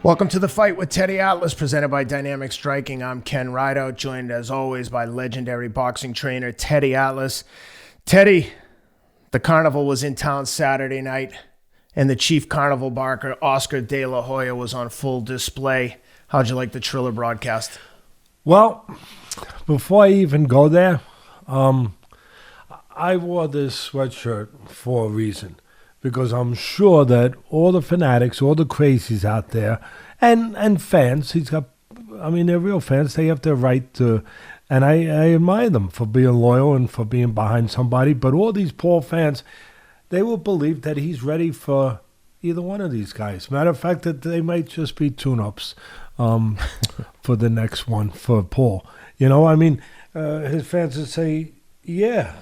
Welcome to The Fight with Teddy Atlas, presented by Dynamic Striking. I'm Ken Rideout, joined as always by legendary boxing trainer Teddy Atlas. Teddy, the carnival was in town Saturday night, and the chief carnival barker, Oscar De La Hoya, was on full display. How'd you like the Triller broadcast? Well, before I even go there, I wore this sweatshirt for a reason. Because I'm sure that all the fanatics, all the crazies out there, and fans, they're real fans. They have their right to, and I admire them for being loyal and for being behind somebody. But all these Paul fans, they will believe that he's ready for either one of these guys. Matter of fact, that they might just be tune-ups for the next one for Paul. His fans would say, yeah,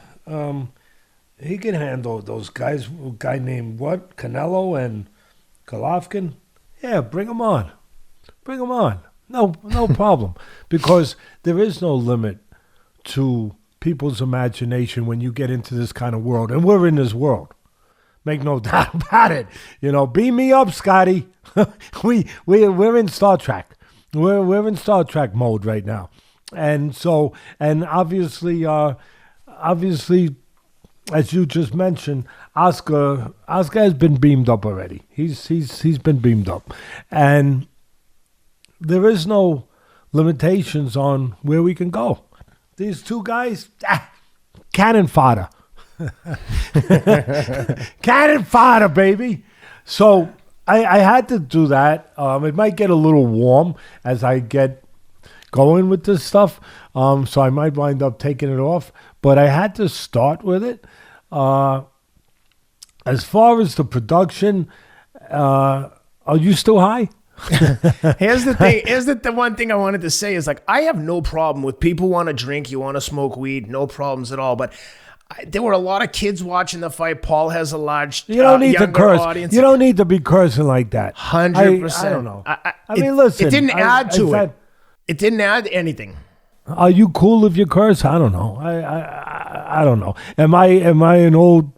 he can handle those guys. A guy named Canelo and Golovkin? Yeah, bring them on. Bring them on. No problem. Because there is no limit to people's imagination when you get into this kind of world. And we're in this world. Make no doubt about it. Beam me up, Scotty. We're in Star Trek. We're in Star Trek mode right now. And so, and obviously, as you just mentioned, Oscar has been beamed up already. He's been beamed up, and there is no limitations on where we can go. These two guys, cannon fodder, cannon fodder, baby. So I had to do that. It might get a little warm as I get going with this stuff, so I might wind up taking it off. But I had to start with it. As far as the production, are you still high? Here's the thing. The one thing I wanted to say is, I have no problem with people want to drink, you want to smoke weed, no problems at all. But there were a lot of kids watching the fight. Paul has a large you don't need to curse. audience. You don't need to be cursing like that. 100%. I don't know. Listen. It didn't add to it. It didn't add anything. Are you cool if you curse? I don't know. I don't know. Am I an old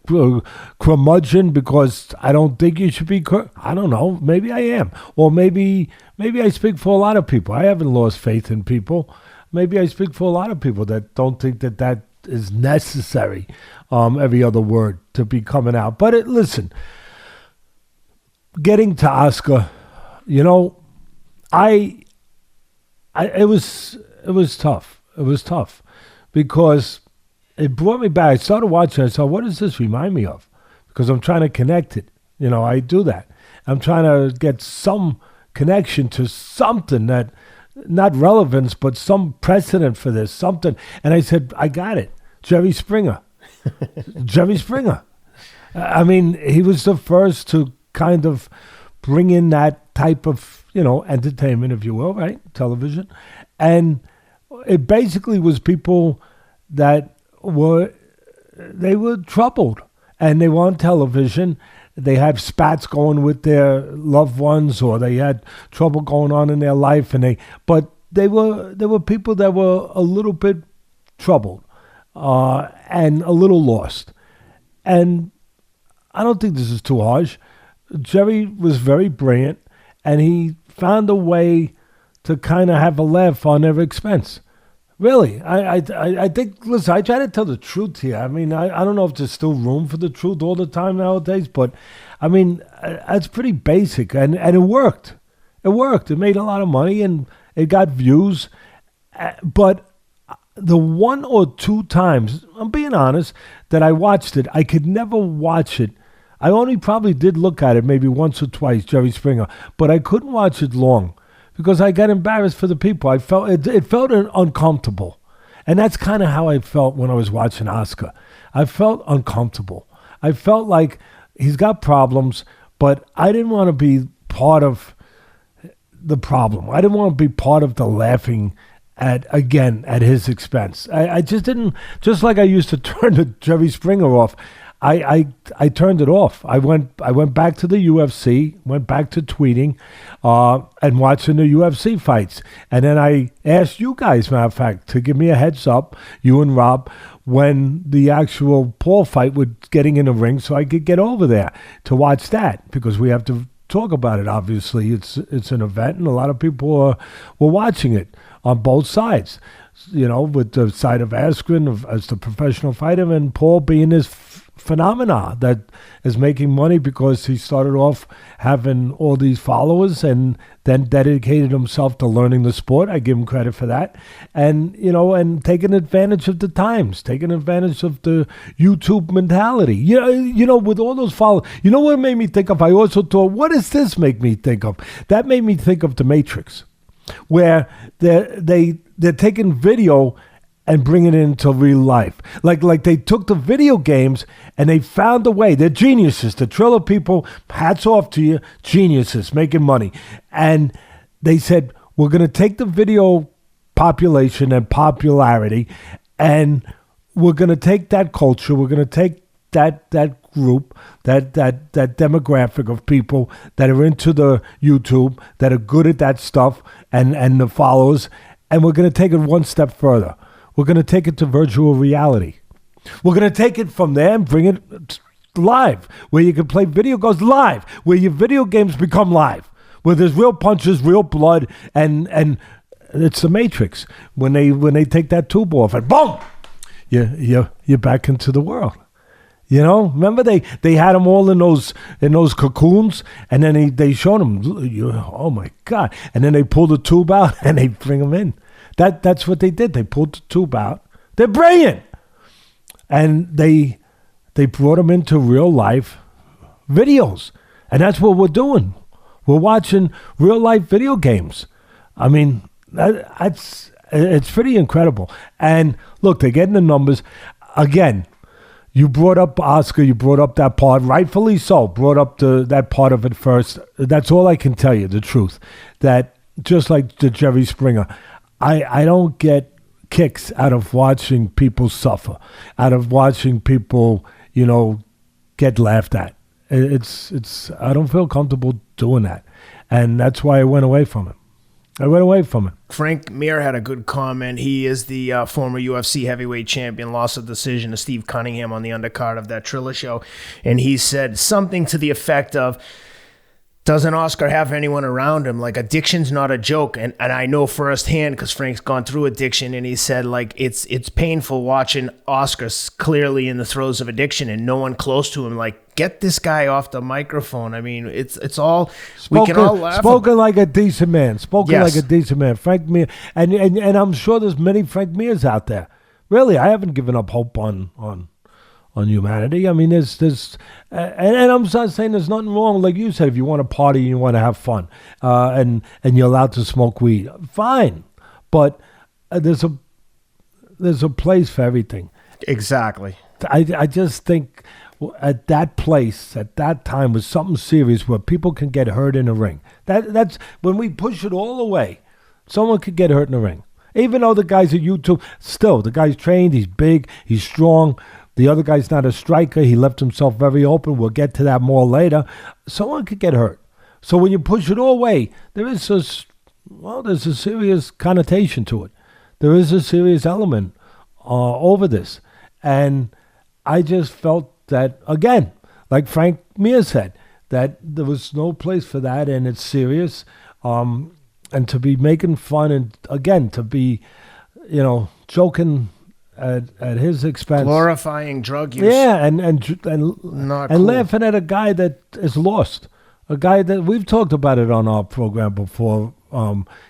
curmudgeon because I don't think you should be cursed? I don't know. Maybe I am. Or maybe I speak for a lot of people. I haven't lost faith in people. Maybe I speak for a lot of people that don't think that is necessary, every other word to be coming out. But listen, getting to Oscar, it was tough. It was tough because it brought me back. I started watching. I saw, what does this remind me of? Because I'm trying to connect it. I do that. I'm trying to get some connection to something that, not relevance, but some precedent for this, something. And I said, I got it. Jerry Springer. Jerry Springer. He was the first to kind of bring in that type of, entertainment, if you will, right? Television. And it basically was people that were troubled, and they were on television. They had spats going with their loved ones, or they had trouble going on in their life, but there were people that were a little bit troubled, and a little lost. And I don't think this is too harsh. Jerry was very brilliant, and he found a way to kind of have a laugh on their expense. Really, I think, listen, I try to tell the truth here. I don't know if there's still room for the truth all the time nowadays, but, it's pretty basic, and it worked. It worked. It made a lot of money, and it got views. But the one or two times, I'm being honest, that I watched it, I could never watch it. I only probably did look at it maybe once or twice, Jerry Springer, but I couldn't watch it long. Because I got embarrassed for the people. I felt it felt uncomfortable. And that's kind of how I felt when I was watching Oscar. I felt uncomfortable. I felt like he's got problems, but I didn't want to be part of the problem. I didn't want to be part of the laughing at his expense. I just didn't, just like I used to turn the Jerry Springer off. I turned it off. I went back to the UFC, went back to tweeting, and watching the UFC fights. And then I asked you guys, matter of fact, to give me a heads up, you and Rob, when the actual Paul fight was getting in the ring, so I could get over there to watch that, because we have to talk about it. Obviously, it's an event, and a lot of people were watching it on both sides. You know, with the side of Askren as the professional fighter, and Paul being this phenomena that is making money because he started off having all these followers and then dedicated himself to learning the sport. I give him credit for that. And, you know, and taking advantage of the times, taking advantage of the YouTube mentality. You know, with all those followers, you know what it made me think of? I also thought, what does this make me think of? That made me think of The Matrix, where they're taking video and bringing it into real life. Like they took the video games and they found a way. They're geniuses. The Triller people, hats off to you, geniuses, making money. And they said, we're going to take the video population and popularity, and we're going to take that culture, we're going to take that group, that demographic of people that are into the YouTube, that are good at that stuff, and the followers, and we're going to take it one step further. We're going to take it to virtual reality. We're going to take it from there and bring it live, where you can play video games live, where your video games become live, where there's real punches, real blood, and it's the Matrix. When they take that tube off and boom, you're back into the world. You know, remember they had them all in those cocoons, and then they showed them. Oh my God! And then they pull the tube out and they bring them in. That's what they did. They pulled the tube out. They're brilliant, and they brought them into real life videos, and that's what we're doing. We're watching real life video games. I mean, it's pretty incredible. And look, they're getting the numbers again. You brought up Oscar, you brought up that part, rightfully so, brought up that part of it first. That's all I can tell you, the truth. That just like the Jerry Springer, I don't get kicks out of watching people suffer, out of watching people, you know, get laughed at. I don't feel comfortable doing that. And that's why I went away from it. Frank Mir had a good comment. He is the former UFC heavyweight champion, lost a decision to Steve Cunningham on the undercard of that Triller show. And he said something to the effect of, doesn't Oscar have anyone around him? Like, addiction's not a joke. And I know firsthand because Frank's gone through addiction, and he said, like, it's painful watching Oscar clearly in the throes of addiction and no one close to him. Like, get this guy off the microphone. I mean, it's all, we can all laugh. Spoken like a decent man. Yes. Like a decent man. Frank Mir. And I'm sure there's many Frank Mirs out there. Really, I haven't given up hope on humanity. I mean, there's and I'm not saying there's nothing wrong. Like you said, if you want to party and you want to have fun, and you're allowed to smoke weed, fine. But there's a place for everything. Exactly. I just think at that place, at that time, was something serious where people can get hurt in the ring. That's when we push it all away. Someone could get hurt in the ring. Even though the guy's at YouTube, still, the guy's trained, he's big, he's strong. The other guy's not a striker. He left himself very open. We'll get to that more later. Someone could get hurt. So when you push it all away, there's a serious connotation to it. There is a serious element over this. And I just felt that, again, like Frank Mir said, that there was no place for that, and it's serious. And to be making fun, and again, to be, you know, joking at his expense, glorifying drug use, and laughing at a guy that is lost, a guy that we've talked about it on our program before.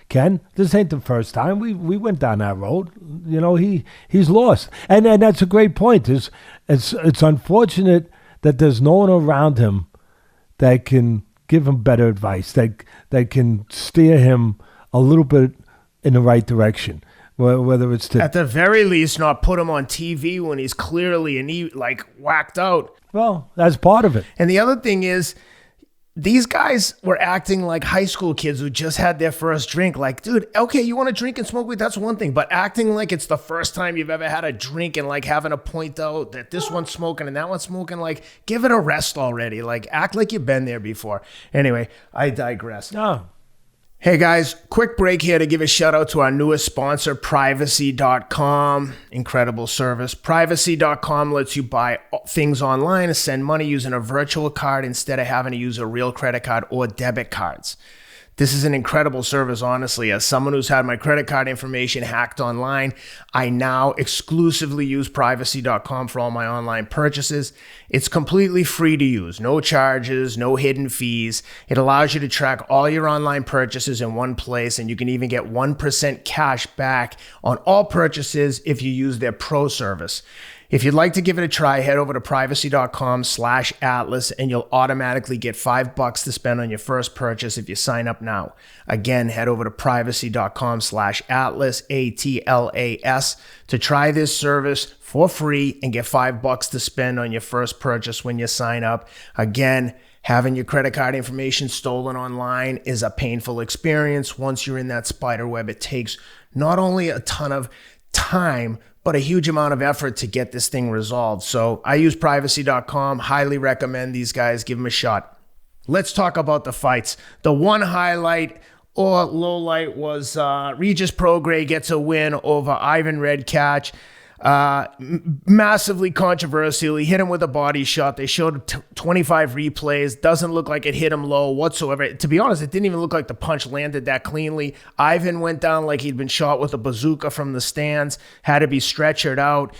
Ken, this ain't the first time we went down that road. You know, he's lost, and that's a great point. It's unfortunate that there's no one around him that can give him better advice, that can steer him a little bit in the right direction. Whether it's to, at the very least, not put him on TV when he's clearly whacked out. Well, that's part of it. And the other thing is, these guys were acting like high school kids who just had their first drink. Like, dude, okay, you want to drink and smoke weed, that's one thing. But acting like it's the first time you've ever had a drink and like having to point out that this one's smoking and that one's smoking, like, give it a rest already. Like, act like you've been there before. Anyway, I digress. No. Hey guys, quick break here to give a shout out to our newest sponsor, Privacy.com. Incredible service. Privacy.com lets you buy things online and send money using a virtual card instead of having to use a real credit card or debit cards. This is an incredible service, honestly. As someone who's had my credit card information hacked online, I now exclusively use Privacy.com for all my online purchases. It's completely free to use. No charges, no hidden fees. It allows you to track all your online purchases in one place, and you can even get 1% cash back on all purchases if you use their pro service. If you'd like to give it a try, head over to privacy.com/Atlas and you'll automatically get $5 to spend on your first purchase if you sign up now. Again, head over to privacy.com/Atlas, ATLAS, to try this service for free and get $5 to spend on your first purchase when you sign up. Again, having your credit card information stolen online is a painful experience. Once you're in that spider web, it takes not only a ton of time, but a huge amount of effort to get this thing resolved. So I use privacy.com, highly recommend these guys, give them a shot. Let's talk about the fights. The one highlight or low light was Regis Prograis gets a win over Ivan Redkach. Massively controversial. He hit him with a body shot. They showed 25 replays. Doesn't look like it hit him low whatsoever. To be honest, it didn't even look like the punch landed that cleanly. Ivan went down like he'd been shot with a bazooka from the stands, had to be stretchered out.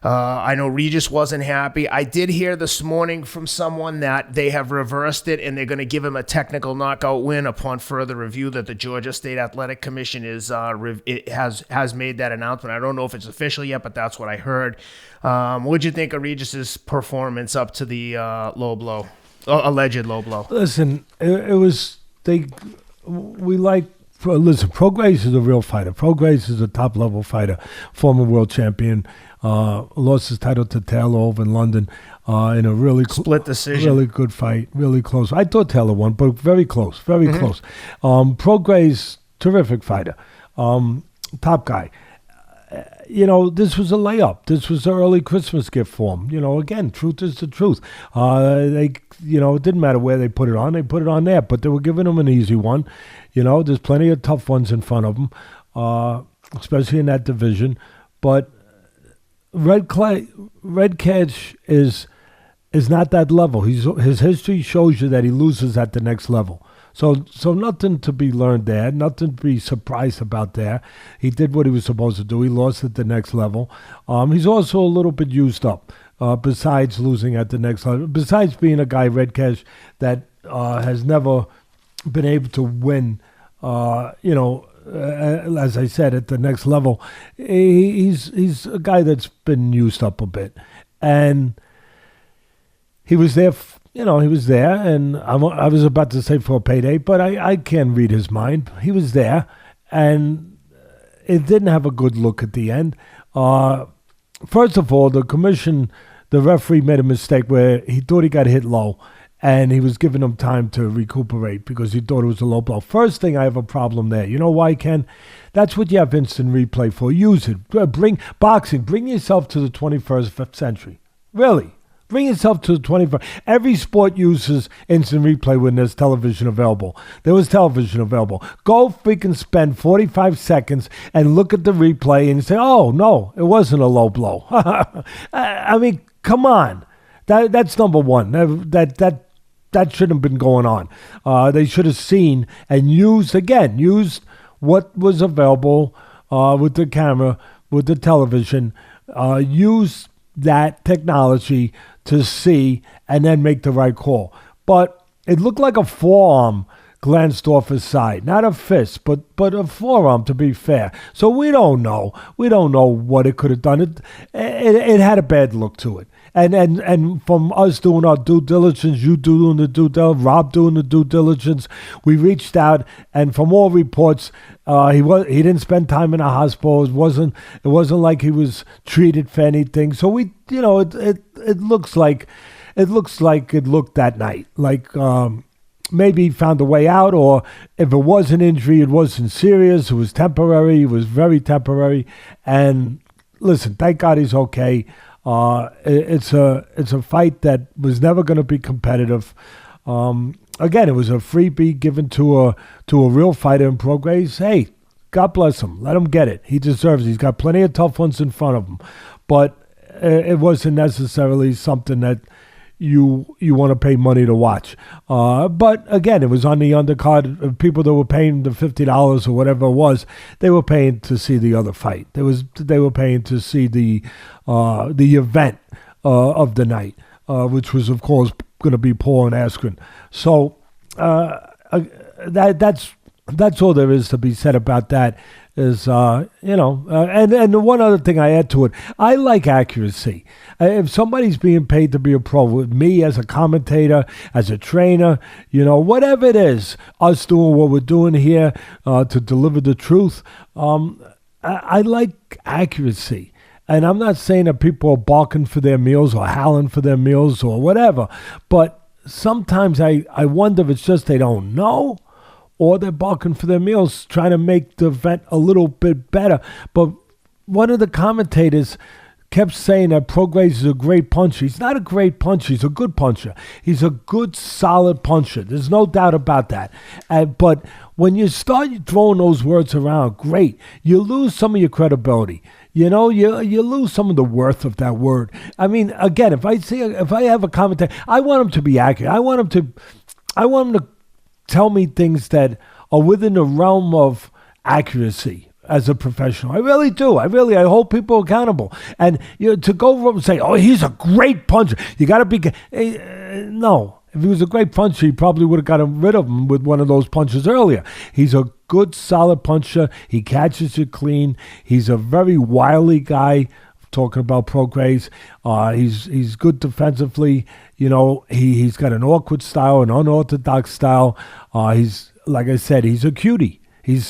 I know Regis wasn't happy. I did hear this morning from someone that they have reversed it and they're going to give him a technical knockout win upon further review, that the Georgia State Athletic Commission has made that announcement. I don't know if it's official yet, but that's what I heard. What'd you think of Regis's performance up to the low blow, alleged low blow? Listen, listen, Prograis is a real fighter. Prograis is a top-level fighter, former world champion. Lost his title to Taylor over in London in a really split decision. Really good fight, really close. I thought Taylor won, but very close, very close. Prograis, terrific fighter, top guy. This was a layup. This was an early Christmas gift for him. Again, truth is the truth. It didn't matter where they put it on. They put it on there, but they were giving him an easy one. There's plenty of tough ones in front of him, especially in that division. But Redkach is not that level. His history shows you that he loses at the next level. So nothing to be learned there, nothing to be surprised about there. He did what he was supposed to do. He lost at the next level. He's also a little bit used up, besides losing at the next level. Besides being a guy, Redkach, that has never been able to win, as I said, at the next level. He's a guy that's been used up a bit. And he was there, he was there, and I was about to say for a payday, but I can't read his mind. He was there, and it didn't have a good look at the end. First of all, the referee made a mistake where he thought he got hit low, and he was giving him time to recuperate because he thought it was a low blow. First thing, I have a problem there. You know why, Ken? That's what you have instant replay for. Use it. Bring yourself to the 21st century. Really. Bring yourself to the 21st. Every sport uses instant replay when there's television available. There was television available. Go freaking spend 45 seconds and look at the replay and say, oh, no, it wasn't a low blow. I mean, come on. That's number one. That shouldn't have been going on. They should have seen and used what was available with the camera, with the television, use that technology to see and then make the right call. But it looked like a forearm glanced off his side. Not a fist, but a forearm, to be fair. So we don't know. We don't know what it could have done. It had a bad look to it. And from us doing our due diligence, you doing the due diligence, Rob doing the due diligence, we reached out, and from all reports, he didn't spend time in a hospital. It wasn't like he was treated for anything. So it looks like it looked that night. Like maybe he found a way out, or if it was an injury, it wasn't serious. It was temporary. It was very temporary. And listen, thank God he's okay. It's a fight that was never going to be competitive. Again, it was a freebie given to a real fighter in Prograis. Hey, God bless him. Let him get it. He deserves it. He's got plenty of tough ones in front of him. But it wasn't necessarily something that you want to pay money to watch. But again, it was on the undercard. People that were paying the $50 or whatever it was, they were paying to see the other fight. They were paying to see the event of the night, which was of course going to be Paul and Askren. So that's all there is to be said about that. Is and the one other thing I add to it, I like accuracy. If somebody's being paid to be a pro, with me as a commentator, as a trainer, whatever it is, us doing what we're doing here to deliver the truth, I like accuracy. And I'm not saying that people are barking for their meals or howling for their meals or whatever, but sometimes I wonder if it's just they don't know, or they're barking for their meals, trying to make the event a little bit better. But one of the commentators kept saying that Prograis is a great puncher. He's not a great puncher. He's a good puncher. He's a good, solid puncher. There's no doubt about that. But when you start throwing those words around, great, you lose some of your credibility. You lose some of the worth of that word. I mean, again, if I have a commentator, I want him to be accurate. I want him to tell me things that are within the realm of accuracy as a professional. I really do. I hold people accountable. And to go over and say, oh, he's a great puncher. You got to be... no. If he was a great puncher, he probably would have gotten rid of him with one of those punches earlier. He's a good, solid puncher. He catches you clean. He's a very wily guy. Talking about Prograis, he's good defensively. He's got an awkward style, an unorthodox style. He's, like I said, he's a cutie. He's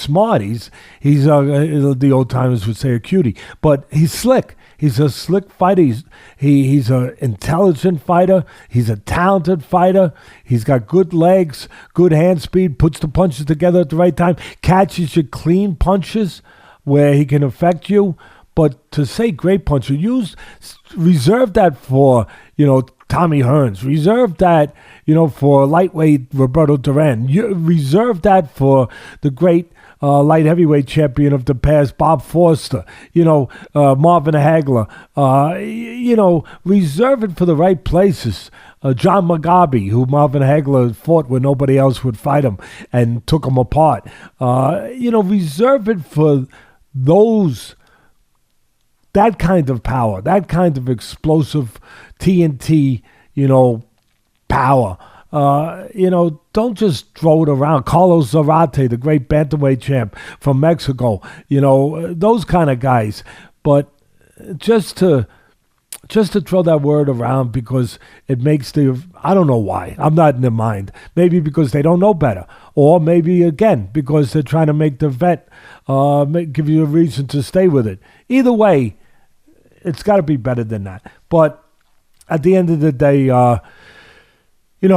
smart. He's the old timers would say a cutie, but he's slick. He's a slick fighter. He's an intelligent fighter. He's a talented fighter. He's got good legs, good hand speed, puts the punches together at the right time, catches you clean punches where he can affect you. But to say great puncher, reserve that for, Tommy Hearns. Reserve that, for lightweight Roberto Duran. Reserve that for the great light heavyweight champion of the past, Bob Foster. Marvin Hagler. Reserve it for the right places. John Mugabe, who Marvin Hagler fought when nobody else would fight him and took him apart. Reserve it for that kind of power, that kind of explosive TNT, power. Don't just throw it around. Carlos Zarate, the great bantamweight champ from Mexico, those kind of guys. But just to throw that word around because it makes I don't know why. I'm not in their mind. Maybe because they don't know better. Or maybe, again, because they're trying to make the vet give you a reason to stay with it. Either way, it's got to be better than that. But at the end of the day, I'll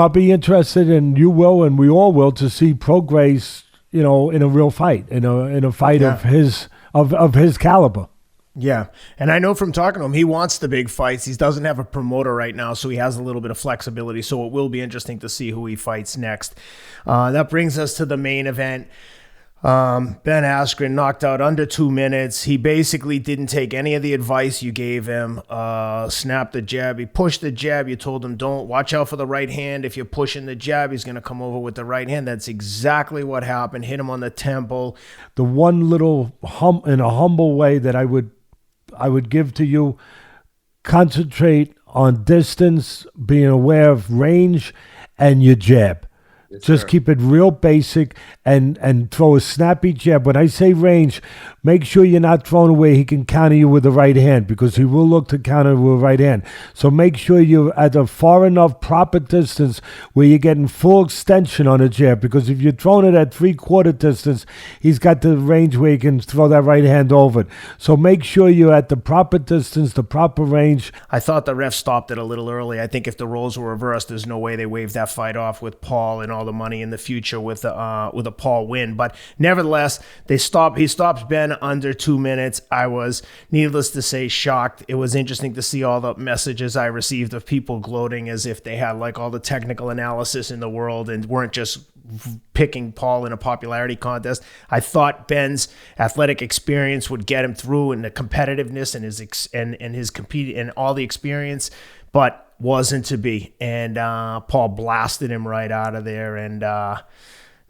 be interested, and you will, and we all will, to see Prograis, in a real fight, in a fight of his caliber. Yeah, and I know from talking to him, he wants the big fights. He doesn't have a promoter right now, so he has a little bit of flexibility. So it will be interesting to see who he fights next. That brings us to the main event. Ben Askren knocked out under 2 minutes. He basically didn't take any of the advice you gave him. Snapped the jab. He pushed the jab. You told him, don't watch out for the right hand. If you're pushing the jab, he's going to come over with the right hand. That's exactly what happened. Hit him on the temple. The one little in a humble way that I would give to you, concentrate on distance, being aware of range, and your jab. Yes, just keep it real basic and throw a snappy jab. When I say range, make sure you're not throwing away. He can counter you with the right hand because he will look to counter with the right hand. So make sure you're at a far enough proper distance where you're getting full extension on a jab, because if you're throwing it at 3/4 distance, he's got the range where he can throw that right hand over it. So make sure you're at the proper distance, the proper range. I thought the ref stopped it a little early. I think if the roles were reversed, there's no way they waved that fight off with Paul and all all the money in the future with a Paul win. But nevertheless, he stops Ben under 2 minutes. I was, needless to say, shocked. It was interesting to see all the messages I received of people gloating as if they had like all the technical analysis in the world and weren't just picking Paul in a popularity contest. I thought Ben's athletic experience would get him through, and the competitiveness and his competing and all the experience, but wasn't to be. And Paul blasted him right out of there. And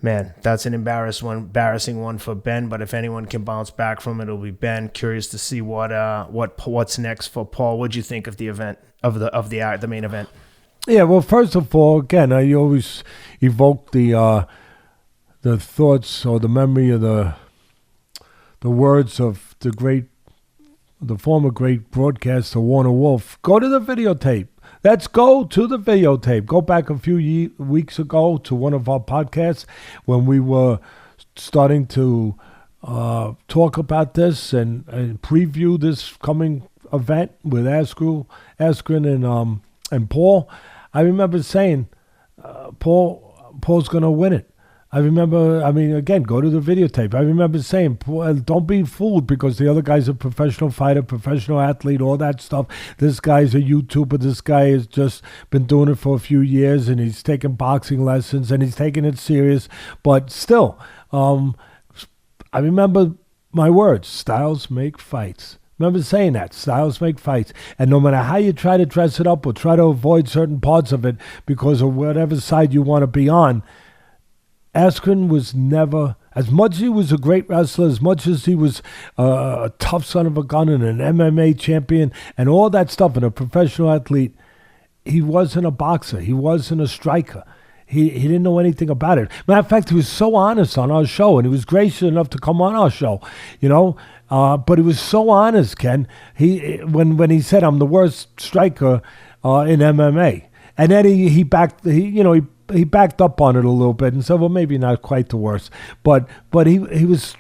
man, that's an embarrassing one for Ben. But if anyone can bounce back from it, it'll be Ben. Curious to see what's next for Paul. What'd you think of the event of the main event? Yeah, well, first of all, again, I always evoke the thoughts or the memory of the words of the former great broadcaster Warner Wolf. Go to the videotape. Let's go to the videotape. Go back a few weeks ago to one of our podcasts when we were starting to talk about this and preview this coming event with Askren and Paul. I remember saying, Paul's going to win it. Again, go to the videotape. I remember saying, don't be fooled because the other guy's a professional fighter, professional athlete, all that stuff. This guy's a YouTuber. This guy has just been doing it for a few years, and he's taking boxing lessons, and he's taking it serious. But still, I remember my words, styles make fights. Remember saying that, styles make fights. And no matter how you try to dress it up or try to avoid certain parts of it because of whatever side you want to be on, Askren was never, as much as he was a great wrestler, as much as he was a tough son of a gun and an MMA champion and all that stuff and a professional athlete, he wasn't a boxer. He wasn't a striker. He didn't know anything about it. Matter of fact, he was so honest on our show, and he was gracious enough to come on our show, but he was so honest, Ken. When he said, I'm the worst striker in MMA. And then he backed up on it a little bit and said, well, maybe not quite the worst. But he was,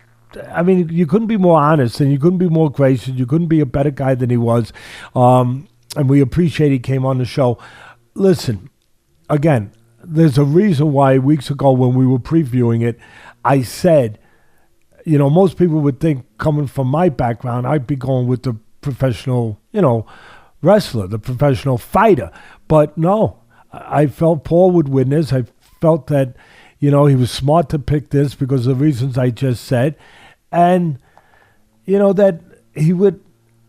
you couldn't be more honest and you couldn't be more gracious. You couldn't be a better guy than he was. And we appreciate he came on the show. Listen, again, there's a reason why weeks ago when we were previewing it, I said, most people would think coming from my background, I'd be going with the professional, wrestler, the professional fighter. But no, I felt Paul would win this. I felt that, he was smart to pick this because of the reasons I just said. And, that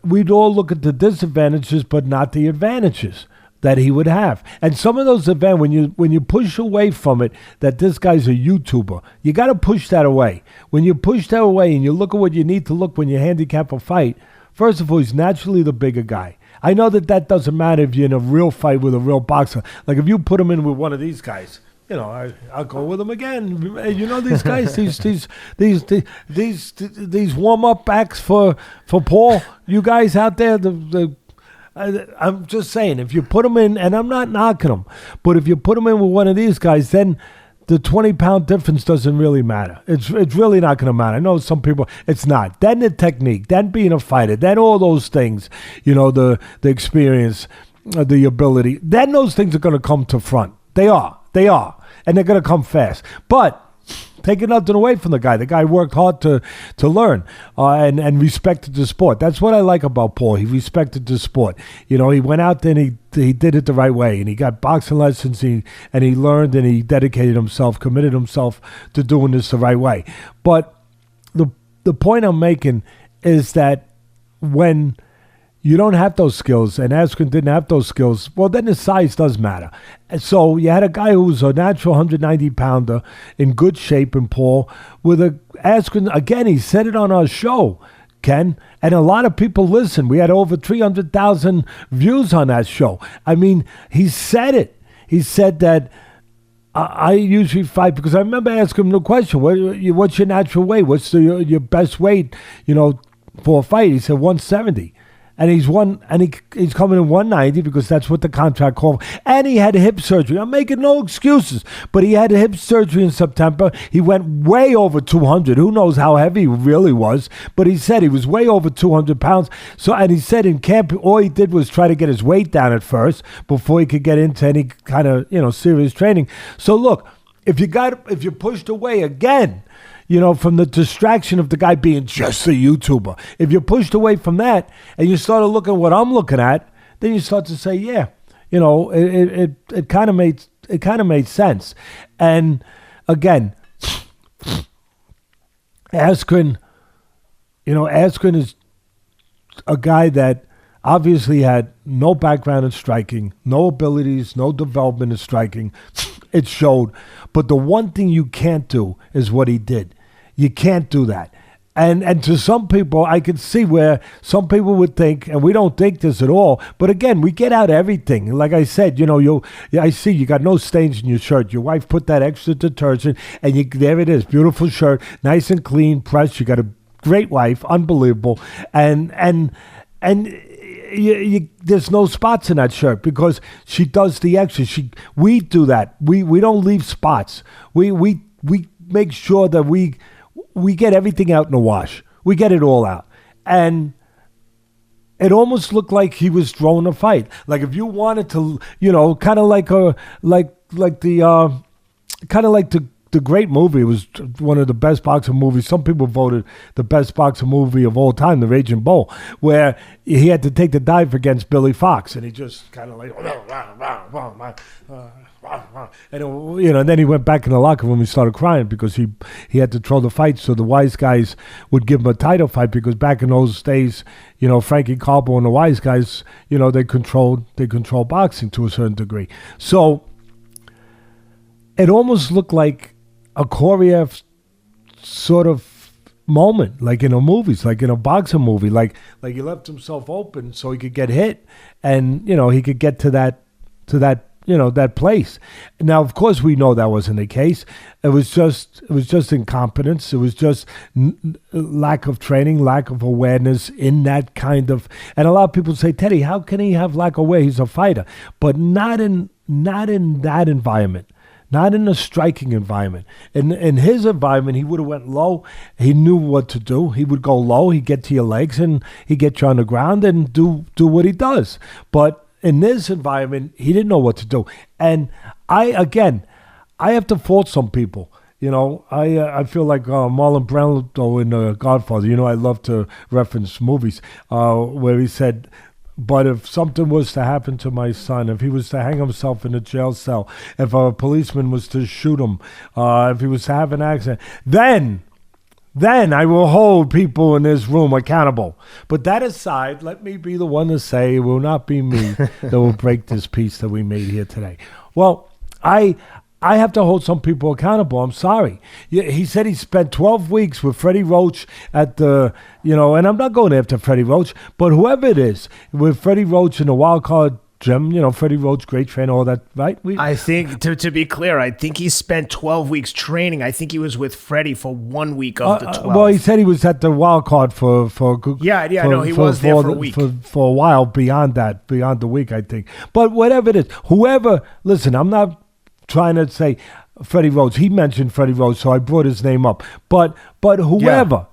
we'd all look at the disadvantages, but not the advantages that he would have. And some of those events, when you push away from it, that this guy's a YouTuber, you got to push that away. When you push that away and you look at what you need to look when you handicap a fight, first of all, he's naturally the bigger guy. I know that doesn't matter if you're in a real fight with a real boxer. Like if you put him in with one of these guys, I'll go with him again. These guys, these warm-up backs for Paul, you guys out there, I'm just saying, if you put him in, and I'm not knocking him, but if you put him in with one of these guys, then the 20-pound difference doesn't really matter. It's really not going to matter. I know some people, it's not. Then the technique, then being a fighter, then all those things, the experience, the ability, then those things are going to come to front. They are. And they're going to come fast. But taking nothing away from the guy. The guy worked hard to learn and respected the sport. That's what I like about Paul. He respected the sport. He went out there and he did it the right way. And he got boxing lessons and he learned and he dedicated himself, committed himself to doing this the right way. But the point I'm making is that when you don't have those skills, and Askren didn't have those skills, well, then the size does matter. And so you had a guy who was a natural 190-pounder in good shape in Paul with Askren. Again, he said it on our show, Ken, and a lot of people listen. We had over 300,000 views on that show. He said it. He said that I usually fight because I remember asking him the question, what's your natural weight? What's your best weight, for a fight? He said 170. And he's coming in 190 because that's what the contract called. And he had hip surgery. I'm making no excuses, but he had hip surgery in September. He went way over 200. Who knows how heavy he really was? But he said he was way over 200 pounds. And he said in camp, all he did was try to get his weight down at first before he could get into any kind of serious training. So look, if you're pushed away again, from the distraction of the guy being just a YouTuber, if you're pushed away from that and you start to look at what I'm looking at, then you start to say, yeah, it kind of made sense. And again, Askren is a guy that obviously had no background in striking, no abilities, no development in striking. It showed. But the one thing you can't do is what he did. You can't do that. And to some people, I can see where some people would think, and we don't think this at all, but again, we get out everything. Like I said, I see you got no stains in your shirt. Your wife put that extra detergent, and there it is, beautiful shirt, nice and clean, pressed. You got a great wife, unbelievable, and there's no spots in that shirt because she does the extra. We do that. We don't leave spots. We make sure that we get everything out in the wash. We get it all out. And it almost looked like he was throwing a fight. Like if you wanted to, kind of like the great movie. It was one of the best boxing movies. Some people voted the best boxing movie of all time, The Raging Bull, where he had to take the dive against Billy Fox, and he just kind of like, and then he went back in the locker room and started crying because he had to throw the fight so the wise guys would give him a title fight, because back in those days, Frankie Carbo and the wise guys, they controlled boxing to a certain degree. So it almost looked like a Koryaev sort of moment, like in a movies, like in a boxing movie, like he left himself open so he could get hit, and he could get to that that place. Now, of course, we know that wasn't the case. It was just incompetence. It was just lack of training, lack of awareness in that kind of. And a lot of people say, Teddy, how can he have lack of awareness? He's a fighter, but not in that environment. Not in a striking environment. In his environment, he would have went low. He knew what to do. He would go low. He'd get to your legs, and he'd get you on the ground and do what he does. But in this environment, he didn't know what to do. And I have to fault some people. I feel like Marlon Brando in Godfather. I love to reference movies where he said, but if something was to happen to my son, if he was to hang himself in a jail cell, if a policeman was to shoot him, if he was to have an accident, then I will hold people in this room accountable. But that aside, let me be the one to say it will not be me that will break this peace that we made here today. Well, I have to hold some people accountable. I'm sorry. He said he spent 12 weeks with Freddie Roach at the, and I'm not going after Freddie Roach, but whoever it is, with Freddie Roach in the wild card gym, Freddie Roach, great trainer, all that, right? I think, to be clear, I think he spent 12 weeks training. I think he was with Freddie for 1 week of the 12. Well, he said he was at the wild card for Yeah, no, he was there for a week. For a while beyond the week, I think. But whatever it is, listen, I'm not trying to say Freddie Roach. He mentioned Freddie Roach, so I brought his name up. But whoever,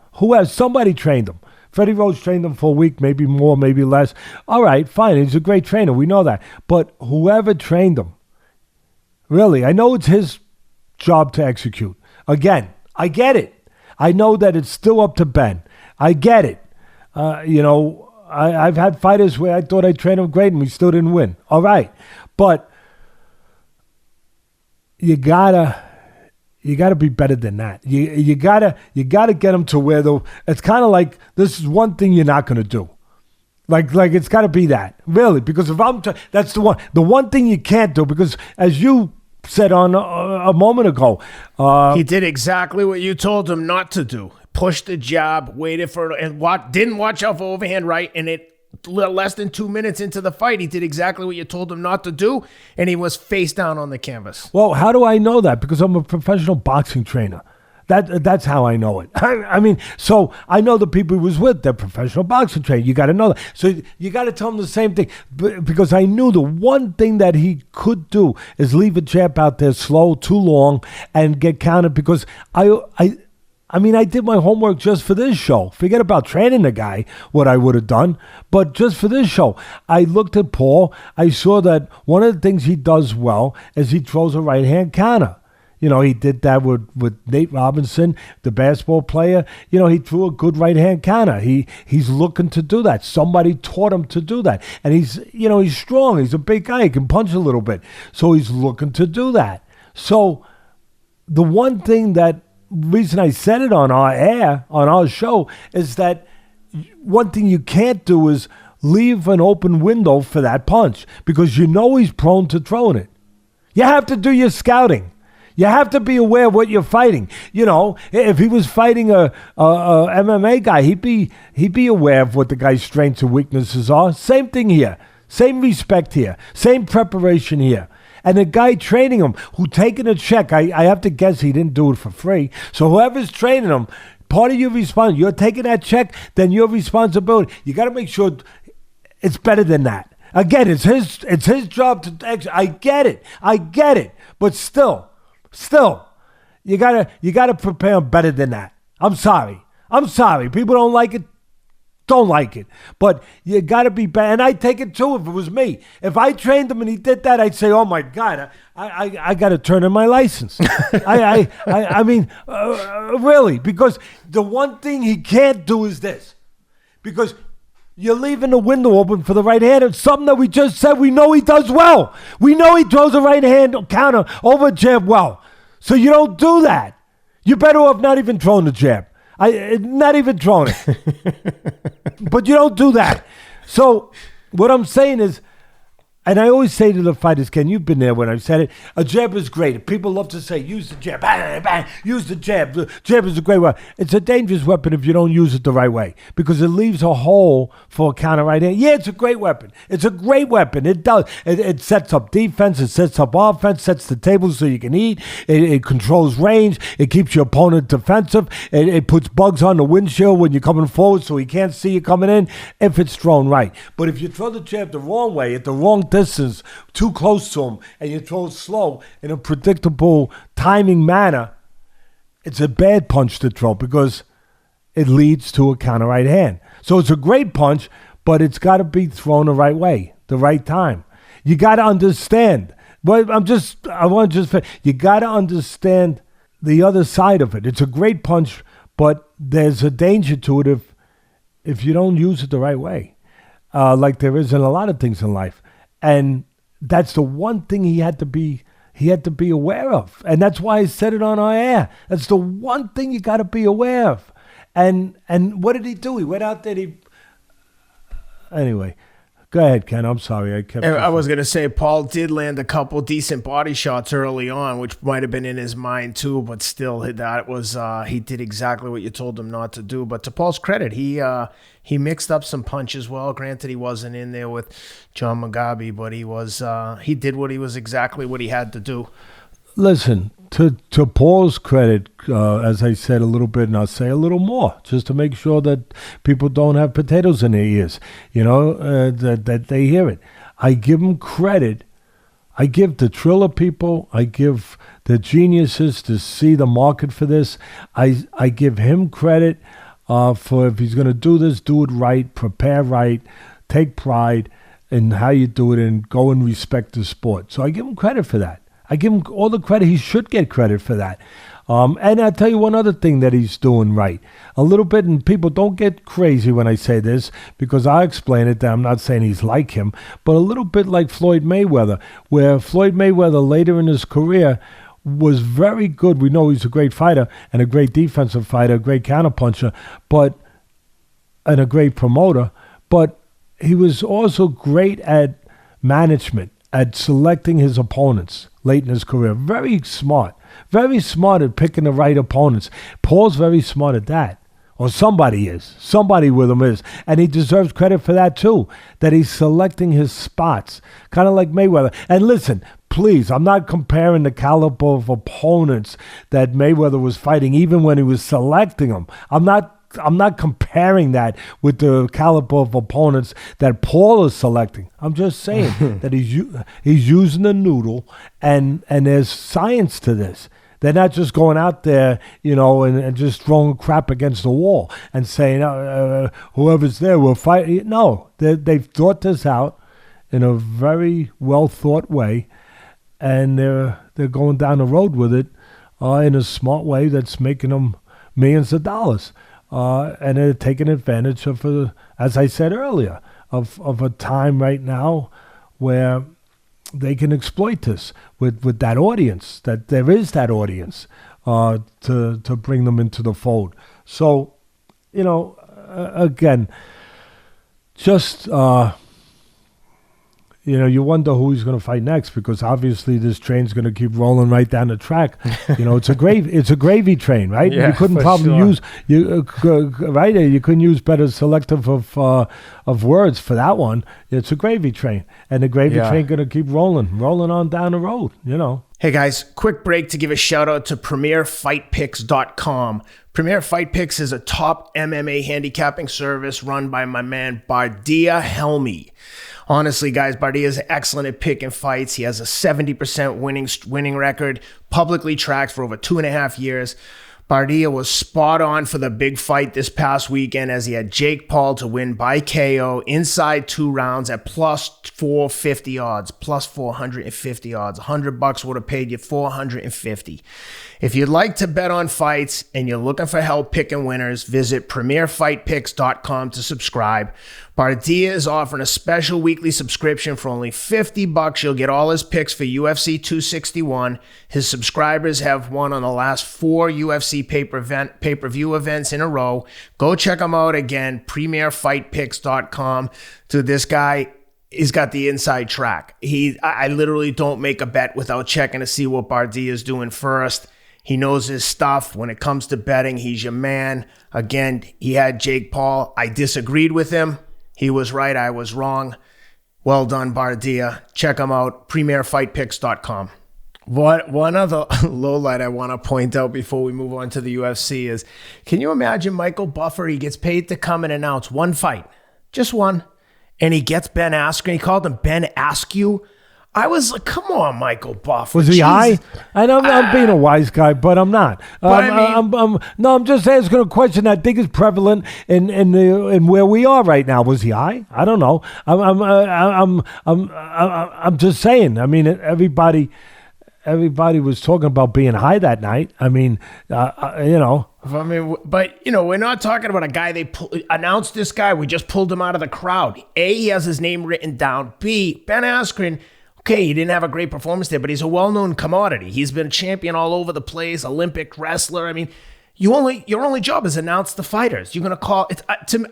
somebody trained him. Freddie Roach trained him for a week, maybe more, maybe less. All right, fine. He's a great trainer. We know that. But whoever trained him, really, I know it's his job to execute. Again, I get it. I know that it's still up to Ben. I get it. I've had fighters where I thought I trained him great and we still didn't win. All right. But you gotta be better than that. You gotta get them to where it's kind of like, this is one thing you're not gonna do. Like it's got to be that, really, because if that's the one thing you can't do, because as you said on a moment ago, he did exactly what you told him not to do. Pushed the jab, waited for it, and didn't watch out for overhand right, and it. Less than 2 minutes into the fight, he did exactly what you told him not to do, and he was face down on the canvas. Well, how do I know that? Because I'm a professional boxing trainer. That's how I know it. I mean, so I know the people he was with, they're professional boxing trainers. You got to know that. So you got to tell him the same thing. Because I knew the one thing that he could do is leave a jab out there slow, too long, and get counted. Because I mean, I did my homework just for this show. Forget about training the guy, what I would have done. But just for this show, I looked at Paul. I saw that one of the things he does well is he throws a right-hand counter. You know, he did that with Nate Robinson, the basketball player. You know, he threw a good right-hand counter. He's looking to do that. Somebody taught him to do that. And he's strong. He's a big guy. He can punch a little bit. So he's looking to do that. So the one thing reason I said it on our show, is that one thing you can't do is leave an open window for that punch, because you know he's prone to throwing it. You have to do your scouting. You have to be aware of what you're fighting. You know, if he was fighting a MMA guy, he'd be aware of what the guy's strengths and weaknesses are. Same thing here. Same respect here. Same preparation here. And the guy training him, who taking a check, I have to guess he didn't do it for free. So whoever's training him, part of your responsibility, you're taking that check, then your responsibility. You got to make sure it's better than that. Again, it's his job to. I get it. But still, you gotta prepare him better than that. I'm sorry. People don't like it. Don't like it. But you gotta be better. And I take it too if it was me. If I trained him and he did that, I'd say, oh my God, I gotta turn in my license. I mean, really, because the one thing he can't do is this. Because you're leaving the window open for the right hand. It's something that we just said we know he does well. We know he throws a right hand counter over a jab well. So you don't do that. You're better off not even throwing the jab. Not even throwing it. But you don't do that. So what I'm saying is, and I always say to the fighters, Ken, you've been there when I've said it, a jab is great. People love to say, use the jab, bang, bang, use the jab. The jab is a great weapon. It's a dangerous weapon if you don't use it the right way, because it leaves a hole for a counter right hand. Yeah, it's a great weapon. It's a great weapon. It does. It sets up defense. It sets up offense, sets the table so you can eat. It controls range. It keeps your opponent defensive. It puts bugs on the windshield when you're coming forward so he can't see you coming in if it's thrown right. But if you throw the jab the wrong way, at the wrong distance, too close to him, and you throw it slow in a predictable timing manner, it's a bad punch to throw because it leads to a counter right hand. So it's a great punch, but it's got to be thrown the right way, the right time. You got to understand. You got to understand the other side of it. It's a great punch, but there's a danger to it if you don't use it the right way, like there is in a lot of things in life. And that's the one thing he had to be aware of. And that's why I said it on our air. That's the one thing you got to be aware of. And what did he do? He went out there. Anyway, go ahead, Ken. I'm sorry. I was going to say, Paul did land a couple decent body shots early on, which might have been in his mind too, but still, that was he did exactly what you told him not to do. But to Paul's credit, he mixed up some punches well. Granted, he wasn't in there with John Mugabe, but he did what he had to do. Listen, to Paul's credit, as I said a little bit, and I'll say a little more, just to make sure that people don't have potatoes in their ears, that they hear it. I give him credit. I give the Triller people, I give the geniuses to see the market for this. I give him credit for, if he's going to do this, do it right, prepare right, take pride in how you do it, and go and respect the sport. So I give him credit for that. I give him all the credit. He should get credit for that. And I'll tell you one other thing that he's doing right. A little bit, and people don't get crazy when I say this, because I explain it. I'm not saying he's like him, but a little bit like Floyd Mayweather, where Floyd Mayweather later in his career was very good. We know he's a great fighter and a great defensive fighter, a great counterpuncher, and a great promoter. But he was also great at management, at selecting his opponents late in his career. Very smart at picking the right opponents. Paul's very smart at that. Or somebody is. Somebody with him is. And he deserves credit for that too, that he's selecting his spots, kind of like Mayweather. And listen, please, I'm not comparing the caliber of opponents that Mayweather was fighting, even when he was selecting them. I'm not comparing that with the caliber of opponents that Paul is selecting. I'm just saying that he's using the noodle, and there's science to this. They're not just going out there, and just throwing crap against the wall and saying, whoever's there will fight. No, they've thought this out in a very well thought way, and they're going down the road with it in a smart way that's making them millions of dollars. And they're taking advantage of, as I said earlier, of a time right now where they can exploit this with that audience, that there is that audience to bring them into the fold. So, again, just... you wonder who he's going to fight next, because obviously this train's going to keep rolling right down the track. It's a gravy train, right? Yeah, you couldn't probably use you couldn't use better selective of words for that one. It's a gravy train, and the gravy train going to keep rolling on down the road. Hey guys, quick break to give a shout out to PremierFightPicks.com. Premier Fight Picks is a top MMA handicapping service run by my man Bardia Helmy. Honestly, guys, Bardia is excellent at picking fights. He has a 70% winning record, publicly tracked for over 2.5 years. Bardia was spot on for the big fight this past weekend, as he had Jake Paul to win by KO inside 2 rounds at plus 450 odds, plus 450 odds. $100 would have paid you 450. If you'd like to bet on fights and you're looking for help picking winners, visit PremierFightPicks.com to subscribe. Bardia is offering a special weekly subscription for only $50. You'll get all his picks for UFC 261. His subscribers have won on the last 4 UFC pay-per-view events in a row. Go check him out again, PremierFightPicks.com. Dude, this guy, he's got the inside track. I literally don't make a bet without checking to see what Bardia is doing first. He knows his stuff. When it comes to betting, he's your man. Again, he had Jake Paul. I disagreed with him. He was right. I was wrong. Well done, Bardia. Check him out. PremierFightPicks.com. One other lowlight I want to point out before we move on to the UFC is, can you imagine Michael Buffer? He gets paid to come and announce one fight. Just one. And he gets Ben Askren. He called him Ben Askew. I was like, come on, Michael Buffer. Was he high? And I'm being a wise guy, but I'm not. I'm just asking a question that I think is prevalent in where we are right now. Was he high? I don't know. I'm just saying. I mean, everybody was talking about being high that night. I mean, but we're not talking about a guy they announced this guy. We just pulled him out of the crowd. A, he has his name written down. B, Ben Askren. Okay, he didn't have a great performance there, but he's a well-known commodity. He's been a champion all over the place, Olympic wrestler. I mean, your only job is announce the fighters. You're going to call it.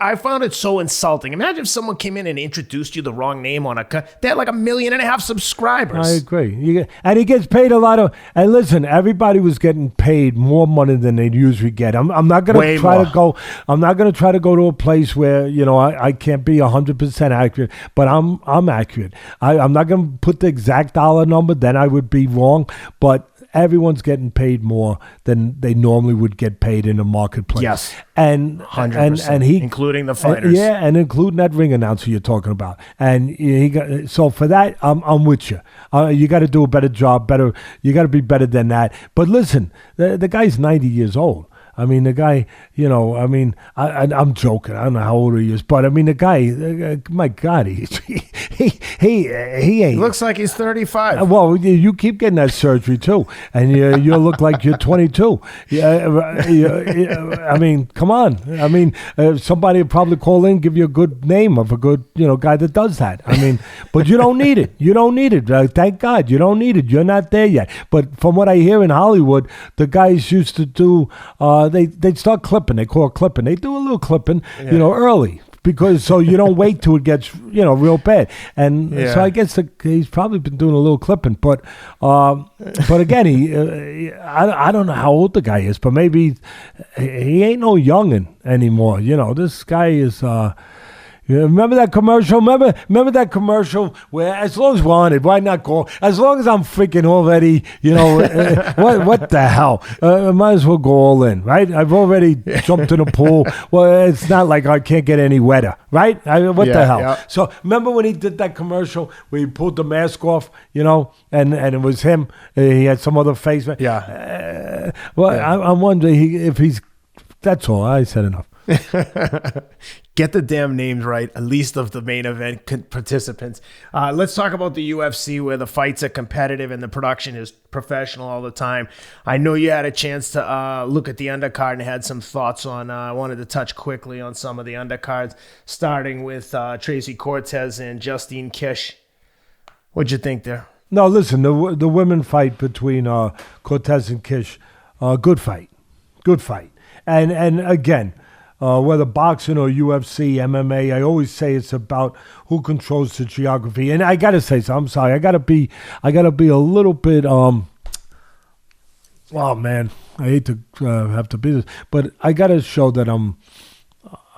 I found it so insulting. Imagine if someone came in and introduced you the wrong name on they had like 1.5 million subscribers. I agree. And he gets paid a lot of. And listen, everybody was getting paid more money than they'd usually get. I'm not going to try to go. I'm not going to try to go to a place where I can't be 100% accurate, but I'm accurate. I'm not going to put the exact dollar number. Then I would be wrong, but everyone's getting paid more than they normally would get paid in the marketplace. Yes, and 100%, and he, including the fighters. And including that ring announcer you're talking about. And so for that, I'm with you. You got to do a better job. You got to be better than that. But listen, the guy's 90 years old. I mean, the guy, I'm joking. I don't know how old he is, but I mean, the guy, my God, he ain't. He looks like he's 35. Well, you keep getting that surgery too, and you look like you're 22. I mean, come on. I mean, somebody will probably call in, give you a good name of a good, guy that does that. I mean, but you don't need it. You don't need it. Thank God, you don't need it. You're not there yet. But from what I hear in Hollywood, the guys used to do. They'd start clipping. They call it clipping. They do a little clipping, early, because so you don't wait till it gets real bad. And so I guess he's probably been doing a little clipping. But again, I don't know how old the guy is, but maybe he ain't no youngin' anymore. This guy is. Remember that commercial? Remember that commercial where, as long as we're on it, why not go? As long as I'm freaking already, what the hell? I might as well go all in, right? I've already jumped in the pool. Well, it's not like I can't get any wetter, right? What the hell? Yeah. So remember when he did that commercial where he pulled the mask off, and it was him. He had some other face. Yeah. I'm wondering if he's That's all. I said enough. Get the damn names right, at least of the main event participants. Let's talk about the UFC, where the fights are competitive and the production is professional all the time. I know you had a chance to look at the undercard and had some thoughts on. I wanted to touch quickly on some of the undercards, starting with Tracy Cortez and Justine Kish. What'd you think there? No, listen, the women fight between Cortez and Kish, good fight. And again, whether boxing or UFC, MMA, I always say it's about who controls the geography. And I gotta say, so I'm sorry, I gotta be a little bit. Oh man, I hate to have to be this, but I gotta show that I'm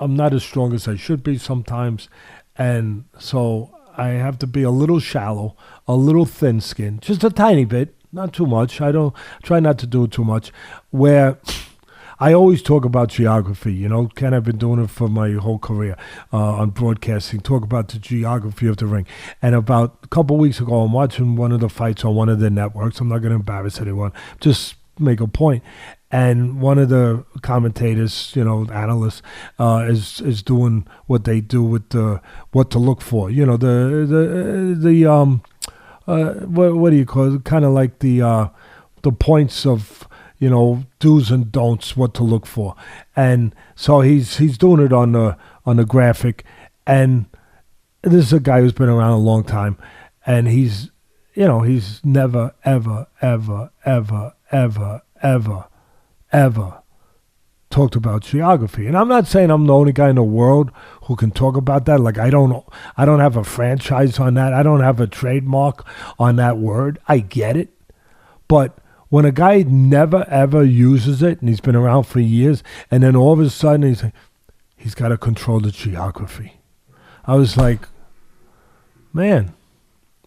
not as strong as I should be sometimes, and so I have to be a little shallow, a little thin-skinned, just a tiny bit, not too much. I don't try not to do it too much. Where I always talk about geography, you know. Ken, I've been doing it for my whole career on broadcasting, talk about the geography of the ring. And about a couple of weeks ago, I'm watching one of the fights on one of the networks. I'm not going to embarrass anyone, just make a point. And one of the commentators, you know, analysts, is doing what they do with the what to look for. You know, what do you call it? Kind of like the points of, you know, do's and don'ts, what to look for. And so he's doing it on the graphic, and this is a guy who's been around a long time, and he's never ever talked about geography. And I'm not saying I'm the only guy in the world who can talk about that. Like I don't have a franchise on that. I don't have a trademark on that word. I get it. But when a guy never ever uses it, and he's been around for years, and then all of a sudden he's like, he's got to control the geography. I was like, man,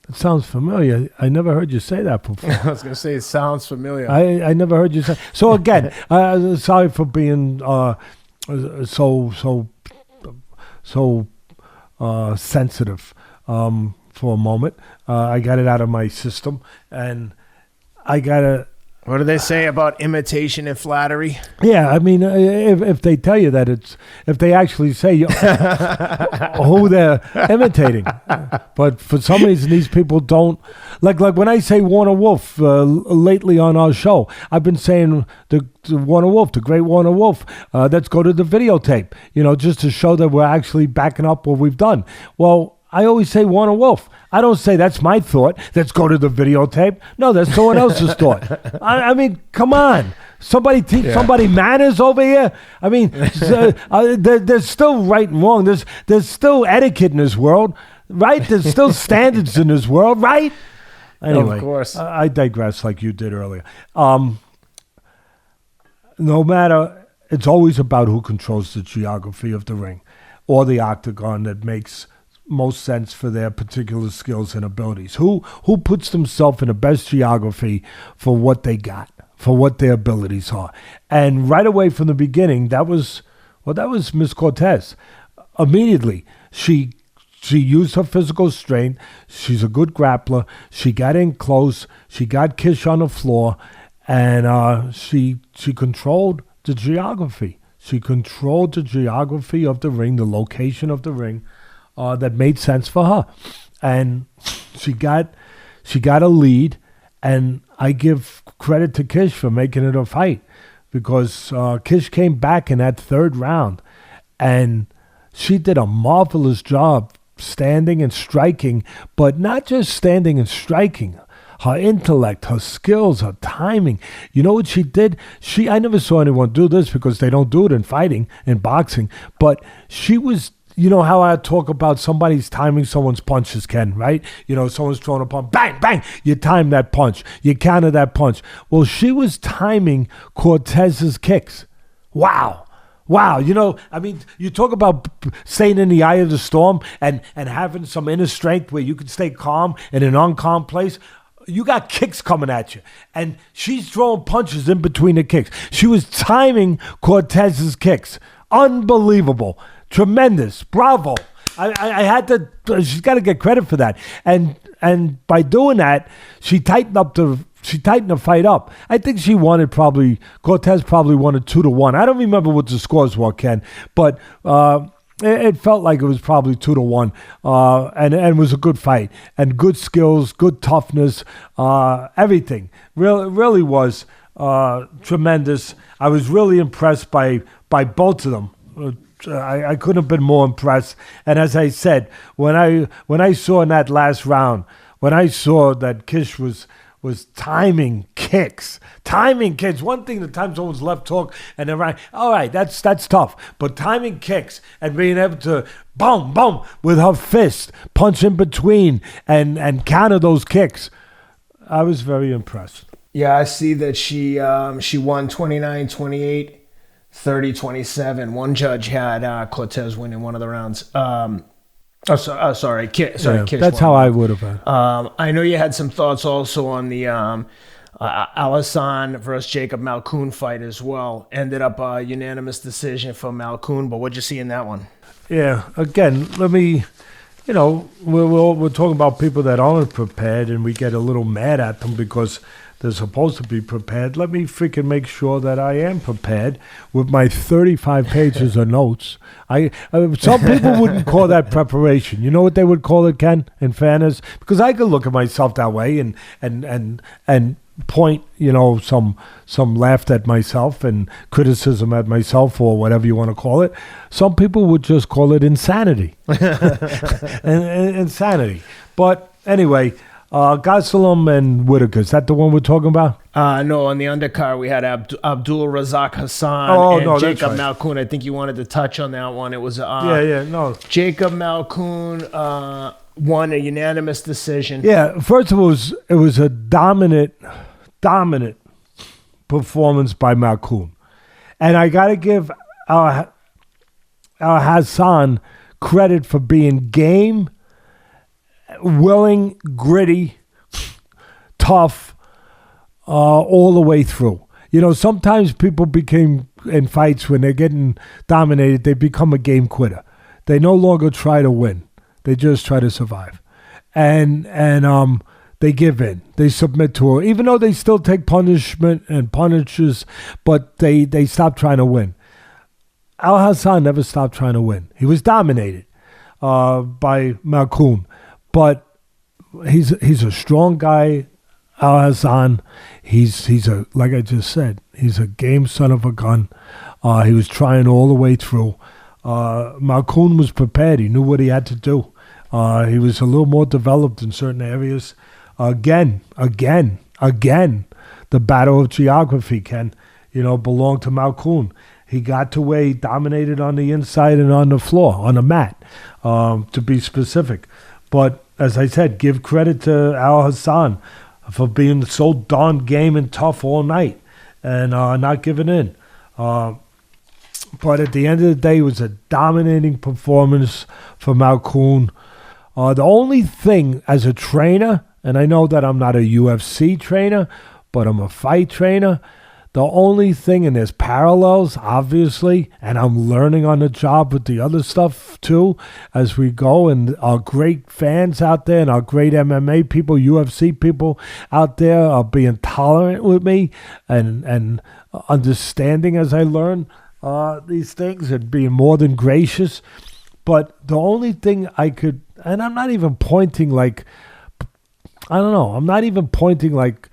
it sounds familiar. I never heard you say that before. I was going to say it sounds familiar. I never heard you say. So again, sorry for being so sensitive for a moment. I got it out of my system, and I gotta. What do they say about imitation and flattery? Yeah, I mean, if they tell you that if they actually say who they're imitating, but for some reason these people don't, like when I say Warner Wolf lately on our show, I've been saying the Warner Wolf, the great Warner Wolf. Let's go to the videotape, you know, just to show that we're actually backing up what we've done. Well, I always say Warner Wolf. I don't say that's my thought. Let's go to the videotape. No, that's someone else's thought. I mean, come on. Somebody teach somebody manners over here. I mean, there's still right and wrong. There's still etiquette in this world, right? There's still standards in this world, right? Anyway, of course. I digress like you did earlier. No matter, it's always about who controls the geography of the ring or the octagon that makes most sense for their particular skills and abilities. Who puts themselves in the best geography for what they got, for what their abilities are. And right away from the beginning, that was Miss Cortez. Immediately, she used her physical strength. She's a good grappler. She got in close. She got Kish on the floor, and she controlled the geography. She controlled the geography of the ring, the location of the ring. That made sense for her, and she got a lead, and I give credit to Kish for making it a fight, because Kish came back in that third round, and she did a marvelous job standing and striking, but not just standing and striking. Her intellect, her skills, her timing. You know what she did? I never saw anyone do this, because they don't do it in fighting, in boxing, but she was. You know how I talk about somebody's timing someone's punches, Ken, right? You know, someone's throwing a punch, bang, bang, you time that punch, you counter that punch. Well, she was timing Cortez's kicks. Wow. You know, I mean, you talk about staying in the eye of the storm and having some inner strength where you can stay calm in an uncalm place. You got kicks coming at you, and she's throwing punches in between the kicks. She was timing Cortez's kicks. Unbelievable. Tremendous. Bravo. I had to, she's got to get credit for that. And by doing that, she tightened up the she tightened the fight up. I think Cortez probably wanted 2-1. I don't remember what the scores were, Ken, but it felt like it was probably 2-1, and it was a good fight and good skills, good toughness, everything. Really was tremendous. I was really impressed by both of them. I couldn't have been more impressed. And as I said, when I saw in that last round, when I saw that Kish was timing kicks. One thing, the time someone's left hook and then right. All right, that's tough. But timing kicks and being able to boom, boom with her fist, punch in between and counter those kicks, I was very impressed. Yeah, I see that she won 29-28, 30-27. One judge had Cortez winning one of the rounds. Sorry, Kish. That's how I would have had. I know you had some thoughts also on the Al-Hassan versus Jacob Malkoun fight as well. Ended up a unanimous decision for Malkoun, but what'd you see in that one? Yeah, again, let me, we're talking about people that aren't prepared and we get a little mad at them because they're supposed to be prepared. Let me freaking make sure that I am prepared with my 35 pages of notes. Some people wouldn't call that preparation. You know what they would call it, Ken, in fairness? Because I could look at myself that way and point, some laughter at myself and criticism at myself or whatever you want to call it. Some people would just call it insanity. Insanity. But anyway, Gastelum and Whitaker, is that the one we're talking about? No, on the undercard we had Abdul Razak Hassan and Jacob Malkoun. I think you wanted to touch on that one. It was Jacob Malkoun won a unanimous decision. Yeah, first of all, it was a dominant performance by Malkoun. And I got to give our Hassan credit for being game, willing, gritty, tough, all the way through. Sometimes people became, in fights, when they're getting dominated, they become a game quitter. They no longer try to win. They just try to survive. And they give in. They submit to her, even though they still take punishment and punishes, but they stop trying to win. Al-Hassan never stopped trying to win. He was dominated by Malkoun. But he's a strong guy, Al-Hassan. He's a, like I just said, he's a game son of a gun. He was trying all the way through. Malkoun was prepared. He knew what he had to do. He was a little more developed in certain areas. Again, the battle of geography belonged to Malkoun. He got to where he dominated on the inside and on the floor, on the mat, to be specific. But as I said, give credit to Al-Hassan for being so darn game and tough all night and not giving in. But at the end of the day, it was a dominating performance for Malkoun. The only thing as a trainer, and I know that I'm not a UFC trainer, but I'm a fight trainer, the only thing, and there's parallels, obviously, and I'm learning on the job with the other stuff, too, as we go, and our great fans out there and our great MMA people, UFC people out there are being tolerant with me and understanding as I learn these things and being more than gracious. But the only thing I could, and I'm not even pointing like, I don't know, I'm not even pointing like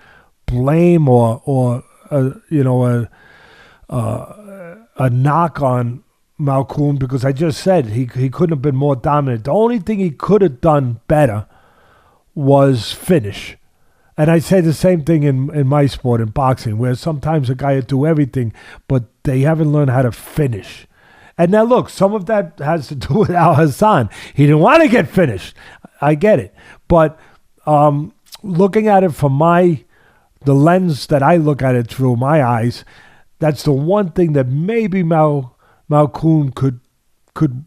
blame or a knock on Malkoun, because I just said he couldn't have been more dominant. The only thing he could have done better was finish. And I say the same thing in my sport, in boxing, where sometimes a guy will do everything, but they haven't learned how to finish. And now look, some of that has to do with Al-Hassan. He didn't want to get finished. I get it. But looking at it from the lens that I look at it through, my eyes, that's the one thing that maybe Malkoun could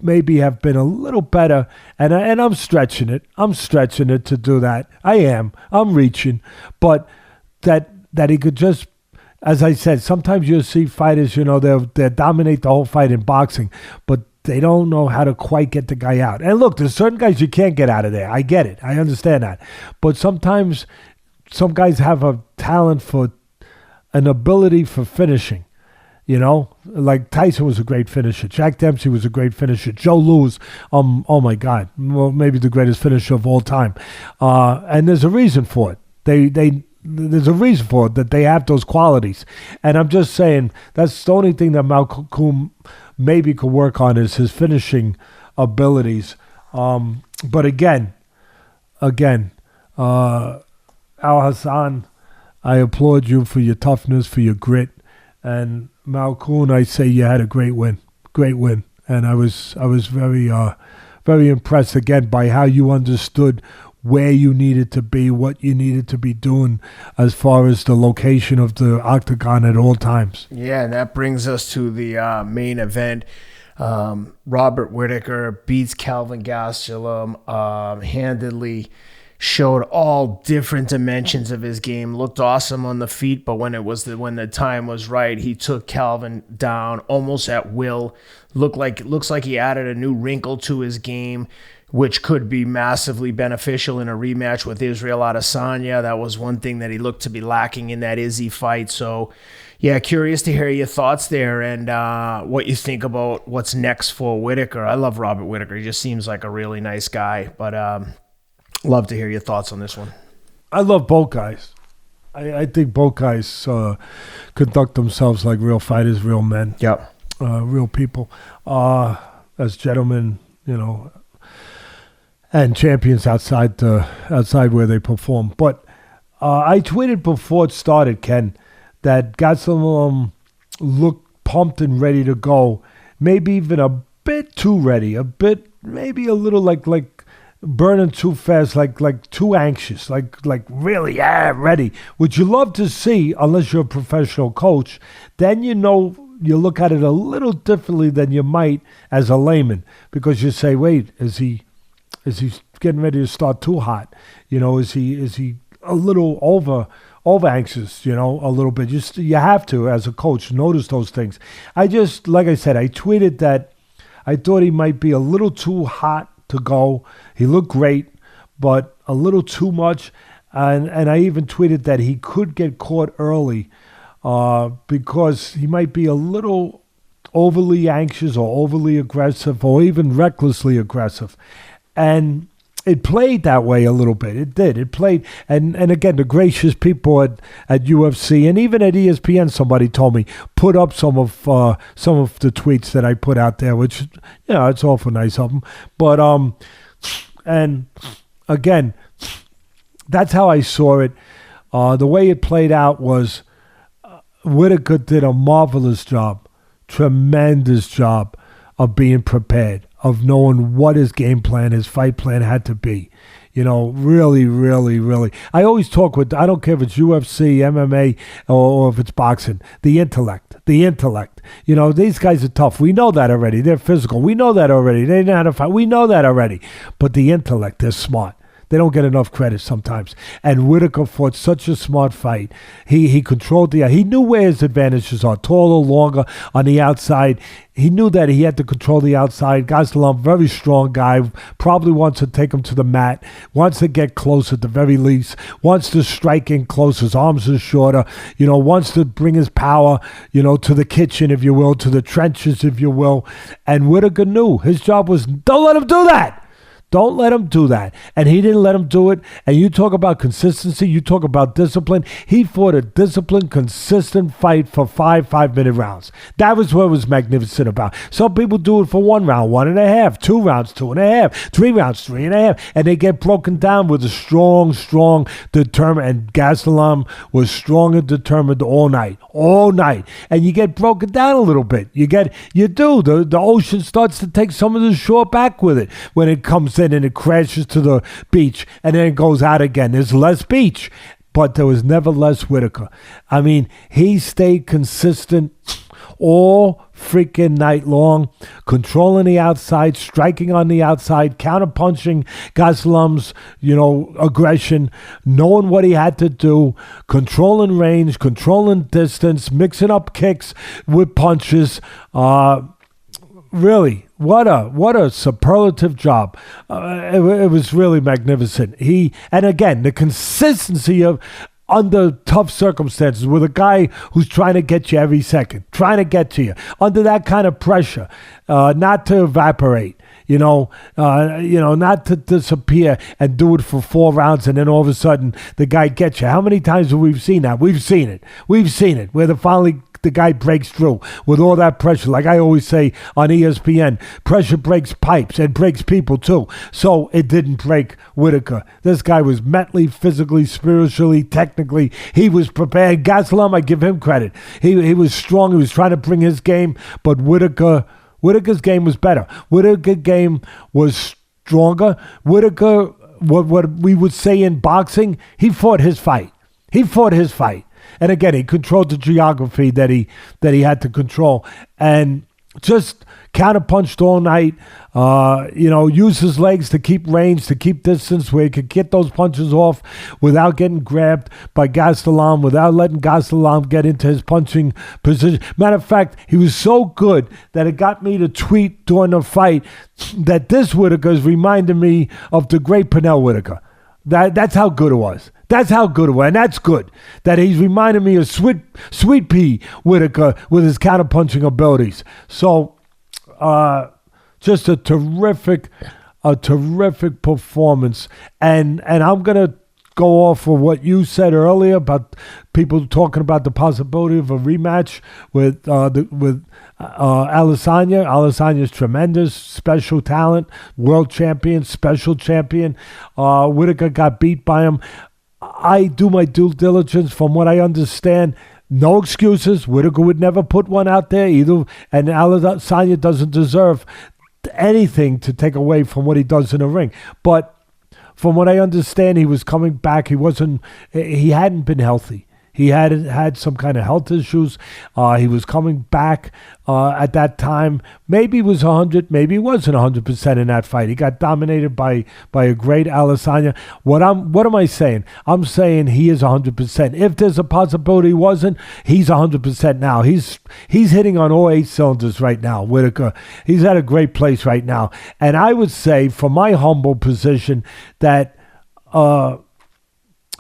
maybe have been a little better. And I'm stretching it. I'm stretching it to do that. I am. I'm reaching. But that he could just, as I said, sometimes you'll see fighters, they'll dominate the whole fight in boxing, but they don't know how to quite get the guy out. And look, there's certain guys you can't get out of there. I get it. I understand that. But sometimes some guys have a talent for an ability for finishing. You know, like Tyson was a great finisher. Jack Dempsey was a great finisher. Joe Louis, oh my God, well, maybe the greatest finisher of all time. And there's a reason for it. There's a reason for it, that they have those qualities. And I'm just saying that's the only thing that Malcolm maybe could work on is his finishing abilities. But again, Al Hassan, I applaud you for your toughness, for your grit. And Malkoun, I say you had a great win. And I was very very impressed again by how you understood where you needed to be, what you needed to be doing as far as the location of the octagon at all times. Yeah, and that brings us to the main event. Robert Whittaker beats Kelvin Gastelum handedly. Showed all different dimensions of his game. Looked awesome on the feet, but when the time was right, he took Calvin down almost at will. Looks like he added a new wrinkle to his game, which could be massively beneficial in a rematch with Israel Adesanya. That was one thing that he looked to be lacking in that Izzy fight. So, yeah, curious to hear your thoughts there and what you think about what's next for Whittaker. I love Robert Whittaker. He just seems like a really nice guy, but love to hear your thoughts on this one. I love both guys. I think both guys conduct themselves like real fighters, real men. Yep. Real people. As gentlemen, you know, and champions outside where they perform. But I tweeted before it started, Ken, that Gastelum looked pumped and ready to go. Maybe even a bit too ready. Maybe a little like burning too fast, like too anxious, like really ready, which you love to see unless you're a professional coach. Then you look at it a little differently than you might as a layman, because you say, wait, is he getting ready to start too hot? You know, is he a little over anxious, you know, a little bit? You have to, as a coach, notice those things. Like I said, I tweeted that I thought he might be a little too hot to go. He looked great, but a little too much. And I even tweeted that he could get caught early because he might be a little overly anxious or overly aggressive or even recklessly aggressive. And it played that way a little bit. It did. It played. And again, the gracious people at UFC and even at ESPN, somebody told me, put up some of the tweets that I put out there, which, you know, it's awful nice of them. But, and again, that's how I saw it. The way it played out was Whittaker did a marvelous job, tremendous job of being prepared, of knowing what his game plan, his fight plan had to be. You know, really, really, really. I always talk with, I don't care if it's UFC, MMA, or if it's boxing, the intellect. You know, these guys are tough. We know that already. They're physical. We know that already. They know how to fight. We know that already. But the intellect, they're smart. They don't get enough credit sometimes. And Whittaker fought such a smart fight. He controlled he knew where his advantages are, taller, longer on the outside. He knew that he had to control the outside. Gastelum, very strong guy, probably wants to take him to the mat, wants to get close at the very least, wants to strike in close. His arms are shorter, you know, wants to bring his power, you know, to the kitchen, if you will, to the trenches, if you will. And Whittaker knew his job was, don't let him do that. Don't let him do that. And he didn't let him do it. And you talk about consistency. You talk about discipline. He fought a disciplined, consistent fight for 5-minute rounds. That was what was magnificent about. Some people do it for 1 round, 1.5, 2 rounds, 2.5, 3 rounds, 3.5. And they get broken down with a strong, determined. And Gastelum was strong and determined all night. And you get broken down a little bit. The ocean starts to take some of the shore back with it when it comes in and it crashes to the beach and then it goes out again. There's less beach, but there was never less Whittaker. I mean, he stayed consistent all freaking night long, controlling the outside, striking on the outside, counterpunching Gastelum's, you know, aggression, knowing what he had to do, controlling range, controlling distance, mixing up kicks with punches. Really, what a superlative job. It was really magnificent. And again, the consistency of under tough circumstances with a guy who's trying to get you every second, trying to get to you under that kind of pressure, not to evaporate. Not to disappear and do it for 4 rounds and then all of a sudden the guy gets you. How many times have we seen that? We've seen it. Where the guy breaks through with all that pressure. Like I always say on ESPN, pressure breaks pipes and breaks people too. So it didn't break Whitaker. This guy was mentally, physically, spiritually, technically. He was prepared. Gastelum, I give him credit. He was strong. He was trying to bring his game, but Whitaker's game was better. Whitaker's game was stronger. Whitaker, what we would say in boxing, he fought his fight. And again, he controlled the geography that he had to control. And just counterpunched all night, used his legs to keep range, to keep distance where he could get those punches off without getting grabbed by Gastelum, without letting Gastelum get into his punching position. Matter of fact, he was so good that it got me to tweet during the fight that this Whitaker is reminding me of the great Pernell Whitaker. That's how good it was. And that's good. That he's reminding me of Sweet Pea Whitaker with his counterpunching abilities. So, just a terrific performance. And I'm gonna go off of what you said earlier about people talking about the possibility of a rematch with Adesanya. Adesanya's tremendous, special talent, world champion, special champion. Whitaker got beat by him. I do my due diligence. From what I understand, no excuses. Whitaker would never put one out there either, and Adesanya doesn't deserve anything to take away from what he does in the ring. But from what I understand, he was coming back. He hadn't been healthy. He had some kind of health issues. He was coming back at that time. Maybe he was 100. Maybe he wasn't 100% in that fight. He got dominated by a great Adesanya. What am I saying? I'm saying he is 100%. If there's a possibility he wasn't, he's 100% now. He's hitting on all 8 cylinders right now, Whitaker. He's at a great place right now. And I would say, from my humble position, that a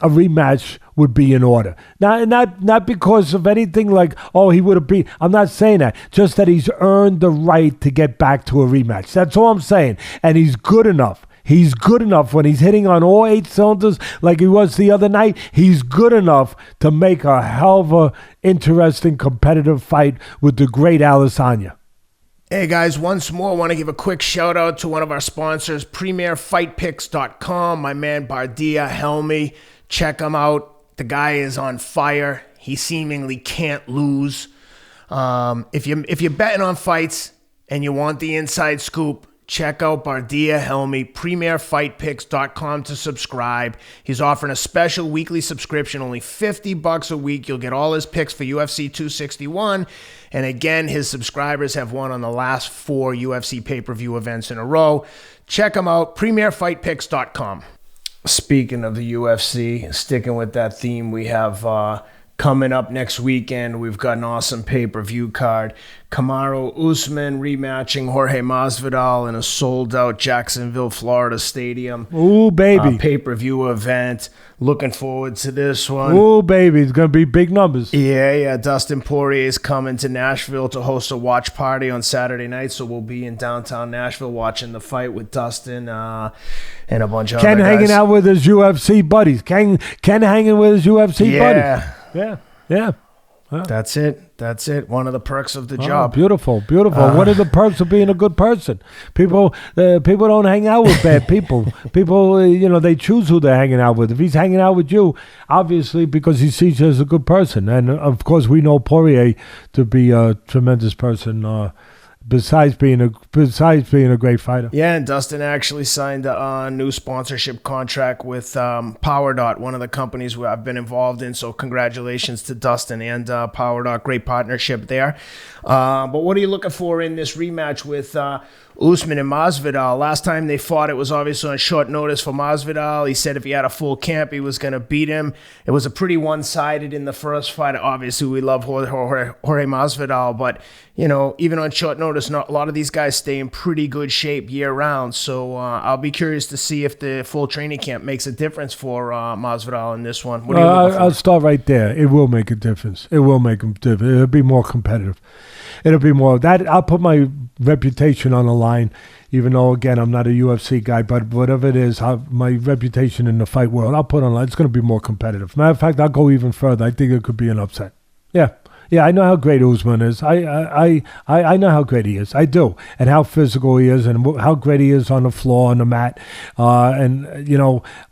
rematch would be in order. Not because of anything like, he would have beat. I'm not saying that. Just that he's earned the right to get back to a rematch. That's all I'm saying. And he's good enough. He's good enough when he's hitting on all 8 cylinders like he was the other night. He's good enough to make a hell of a interesting competitive fight with the great Adesanya. Hey guys, once more, I want to give a quick shout out to one of our sponsors, PremierFightPicks.com. My man Bardia Helmy. Check him out. The guy is on fire. He seemingly can't lose. If you're betting on fights and you want the inside scoop, check out Bardia Helmy, PremierFightPicks.com to subscribe. He's offering a special weekly subscription, only $50 a week. You'll get all his picks for UFC 261. And again, his subscribers have won on the last 4 UFC pay-per-view events in a row. Check him out, PremierFightPicks.com. Speaking of the UFC, sticking with that theme, we have coming up next weekend, we've got an awesome pay-per-view card. Kamaru Usman rematching Jorge Masvidal in a sold-out Jacksonville, Florida stadium. Ooh, baby. Pay-per-view event. Looking forward to this one. Ooh, baby. It's going to be big numbers. Yeah. Dustin Poirier is coming to Nashville to host a watch party on Saturday night, so we'll be in downtown Nashville watching the fight with Dustin and a bunch of other guys. Hanging out with his UFC buddies. Ken hanging with his UFC buddies. Yeah. That's it. One of the perks of the job. Beautiful. What are the perks of being a good person? People don't hang out with bad people. People, they choose who they're hanging out with. If he's hanging out with you, obviously because he sees you as a good person. And of course, we know Poirier to be a tremendous person. Besides being a great fighter. Yeah, and Dustin actually signed a new sponsorship contract with PowerDot, one of the companies where I've been involved in. So congratulations to Dustin and PowerDot. Great partnership there. But what are you looking for in this rematch with Usman and Masvidal? Last time they fought, it was obviously on short notice for Masvidal. He said if he had a full camp, he was going to beat him. It was a pretty one-sided in the first fight. Obviously, we love Jorge Masvidal, but even on short notice, noticed a lot of these guys stay in pretty good shape year round. So I'll be curious to see if the full training camp makes a difference for Masvidal in this one. What are you looking for? I'll start right there. It will make a difference. It will make a difference. It'll be more competitive. It'll be more that. I'll put my reputation on the line, even though, again, I'm not a UFC guy, but whatever it is, my reputation in the fight world, I'll put on the line. It's going to be more competitive. Matter of fact, I'll go even further. I think it could be an upset. Yeah. Yeah, I know how great Usman is. I know how great he is. I do, and how physical he is, and how great he is on the floor, on the mat, and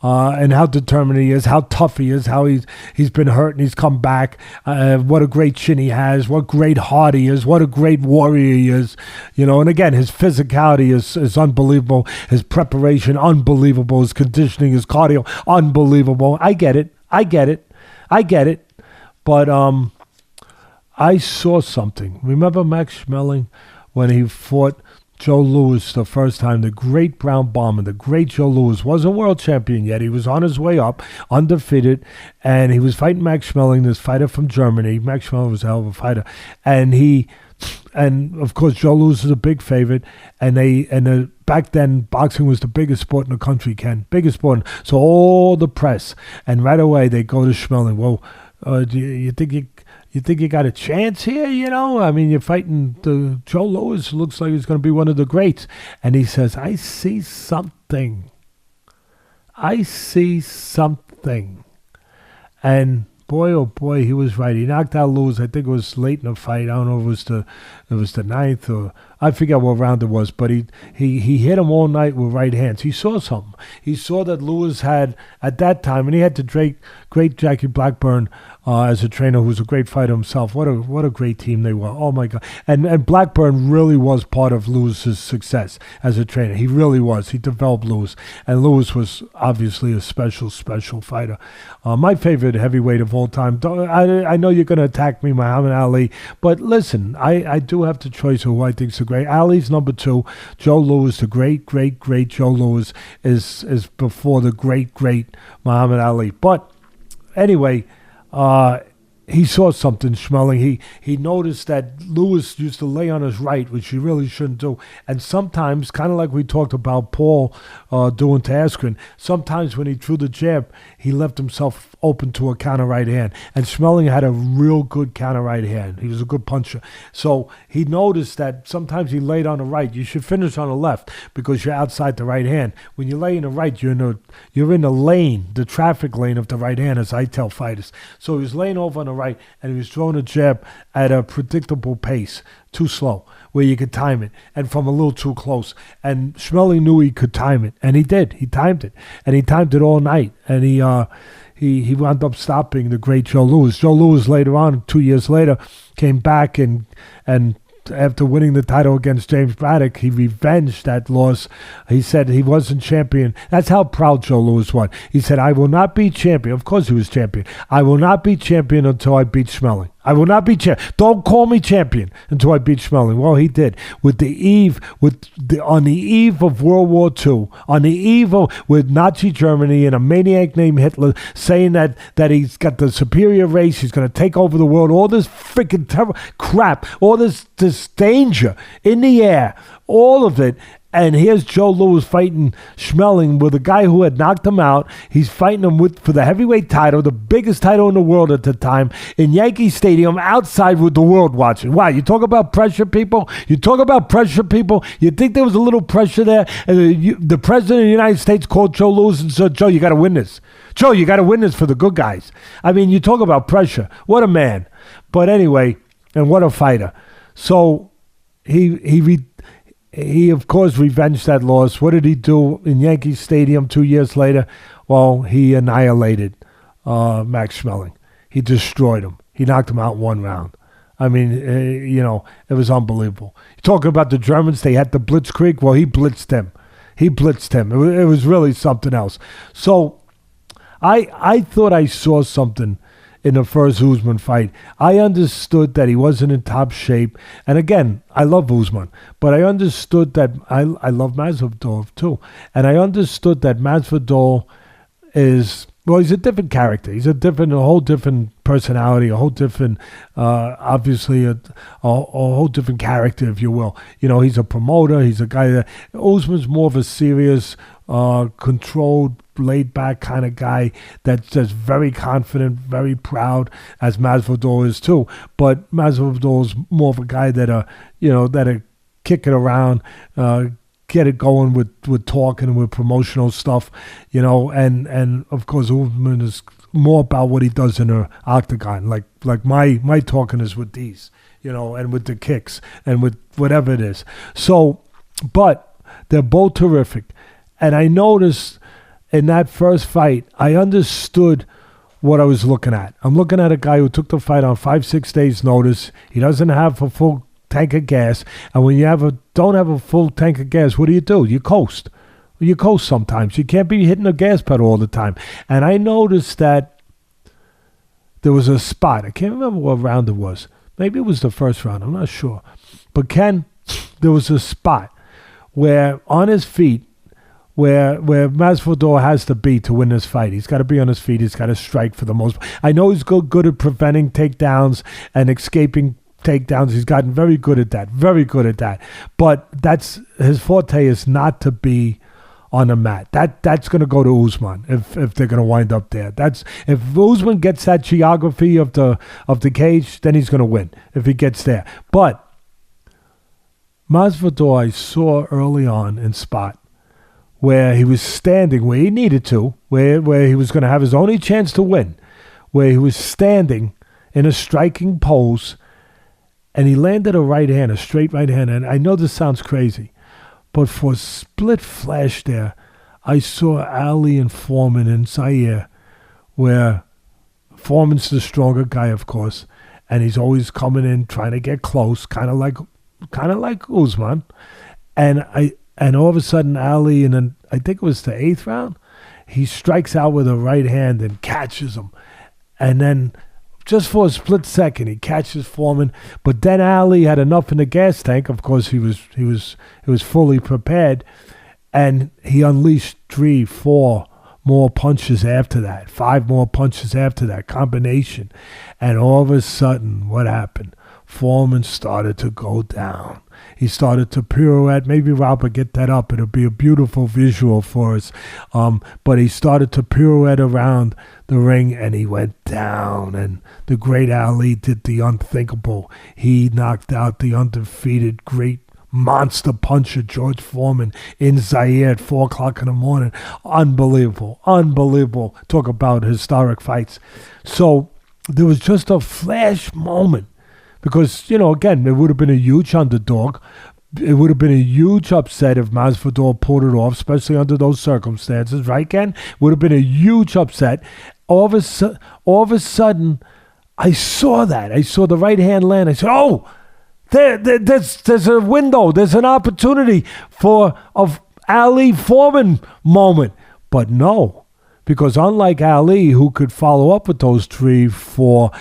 how determined he is, how tough he is, how he's been hurt and he's come back. What a great chin he has. What great heart he is. What a great warrior he is. And again, his physicality is unbelievable. His preparation unbelievable. His conditioning, his cardio unbelievable. I get it. But I saw something. Remember Max Schmeling when he fought Joe Louis the first time, the great Brown Bomber, the great Joe Louis, wasn't world champion yet. He was on his way up, undefeated, and he was fighting Max Schmeling, this fighter from Germany. Max Schmeling was a hell of a fighter. And of course, Joe Louis was a big favorite, and back then, boxing was the biggest sport in the country, Ken. Biggest sport. So all the press, and right away they go to Schmeling. Well, do you think you got a chance here? I mean, you're fighting the Joe Louis. Looks like he's going to be one of the greats. And he says, I see something. And boy, oh boy, he was right. He knocked out Louis. I think it was late in the fight. I don't know if it was the ninth, or I forget what round it was. But he hit him all night with right hands. He saw something. He saw that Louis had, at that time, and he had the great Jackie Blackburn as a trainer, who was a great fighter himself. What a great team they were. Oh my God. And Blackburn really was part of Louis's success as a trainer. He really was. He developed Louis. And Louis was obviously a special fighter. My favorite heavyweight of all time. I know you're going to attack me, Muhammad Ali, but listen, I do have the choice of who I think is the great. Ali's number 2. Joe Louis, the great Joe Louis, is before the great Muhammad Ali. But anyway, he saw something, Schmeling. He noticed that Louis used to lay on his right, which he really shouldn't do. And sometimes, kind of like we talked about Paul doing to Askren, sometimes when he threw the jab, he left himself open to a counter right hand. And Schmeling had a real good counter right hand. He was a good puncher. So he noticed that sometimes he laid on the right. You should finish on the left because you're outside the right hand. When you lay in the right, you're in the lane, the traffic lane of the right hand, as I tell fighters. So he was laying over on the right, and he was throwing a jab at a predictable pace, too slow, where you could time it, and from a little too close. And Schmeling knew he could time it, and he did. He timed it, and he timed it all night. And he wound up stopping the great Joe Louis. Joe Louis later on, 2 years later, came back and after winning the title against James Braddock, he revenged that loss. He said he wasn't champion. That's how proud Joe Louis was. He said, I will not be champion. Of course he was champion. I will not be champion until I beat Schmeling. I will not be champion. Don't call me champion until I beat Schmeling. Well, he did. On the eve of World War II, on the eve with Nazi Germany and a maniac named Hitler saying that he's got the superior race, he's going to take over the world, all this freaking terrible crap, all this danger in the air, all of it. And here's Joe Louis fighting Schmeling with a guy who had knocked him out. He's fighting him for the heavyweight title, the biggest title in the world at the time, in Yankee Stadium, outside with the world watching. Wow, you talk about pressure, people? You think there was a little pressure there? And the president of the United States called Joe Louis and said, Joe, you got to win this. Joe, you got to win this for the good guys. I mean, you talk about pressure. What a man. But anyway, and what a fighter. So he, of course, revenged that loss. What did he do in Yankee Stadium 2 years later? Well, he annihilated Max Schmeling. He destroyed him. He knocked him out in one round. I mean, it was unbelievable. You're talking about the Germans, they had the Blitzkrieg. Well, he blitzed them. It was really something else. So I thought I saw something in the first Usman fight. I understood that he wasn't in top shape. And again, I love Usman, but I understood that I love Masvidal too. And I understood that Masvidal is Well, he's a different character. He's a whole different personality, a whole different, obviously, a whole different character, if you will. He's a promoter. He's a guy that Usman's more of a serious, controlled, laid back kind of guy that's just very confident, very proud, as Masvidal is too. But Masvidal's more of a guy that'll kick it around, get it going with talking and with promotional stuff, and of course Usman is more about what he does in the octagon, like my talking is with these, and with the kicks and with whatever it is. So, but they're both terrific, and I noticed in that first fight, I understood what I was looking at. I'm looking at a guy who took the fight on 5-6 days notice. He doesn't have a full tank of gas, and when you don't have a full tank of gas, what do? You coast. You coast sometimes. You can't be hitting the gas pedal all the time. And I noticed that there was a spot. I can't remember what round it was. Maybe it was the first round. I'm not sure. But Ken, there was a spot where on his feet, where Masvidal has to be to win this fight. He's got to be on his feet. He's got to strike for the most part. I know he's good at preventing takedowns and escaping takedowns. He's gotten very good at that. But that's his forte, is not to be on the mat. That's going to go to Usman if they're going to wind up there. If Usman gets that geography of the cage, then he's going to win if he gets there. But Masvidal, I saw early on in spot where he was standing where he needed to, where he was going to have his only chance to win, where he was standing in a striking pose, and he landed a straight right hand. And I know this sounds crazy, but for a split flash there, I saw Ali and Foreman in Zaire, where Foreman's the stronger guy, of course, and he's always coming in trying to get close, kind of like Usman. And all of a sudden, Ali, and then I think it was the 8th round, he strikes out with a right hand and catches him. And then just for a split second, he catches Foreman. But then Ali had enough in the gas tank. Of course, he was fully prepared, and he unleashed 3-4 more punches after that, 5 more punches after that combination. And all of a sudden, what happened? Foreman started to go down. He started to pirouette. Maybe Rob will get that up. It'll be a beautiful visual for us. But he started to pirouette around the ring, and he went down. And the great Ali did the unthinkable. He knocked out the undefeated great monster puncher George Foreman in Zaire at 4 o'clock in the morning. Unbelievable. Talk about historic fights. So there was just a flash moment. Because, again, it would have been a huge underdog. It would have been a huge upset if Masvidal pulled it off, especially under those circumstances, right, Ken? Would have been a huge upset. All of a sudden, I saw that. I saw the right hand land. I said, oh, there's a window. There's an opportunity for a Ali Foreman moment. But no, because unlike Ali, who could follow up with those 3, 4,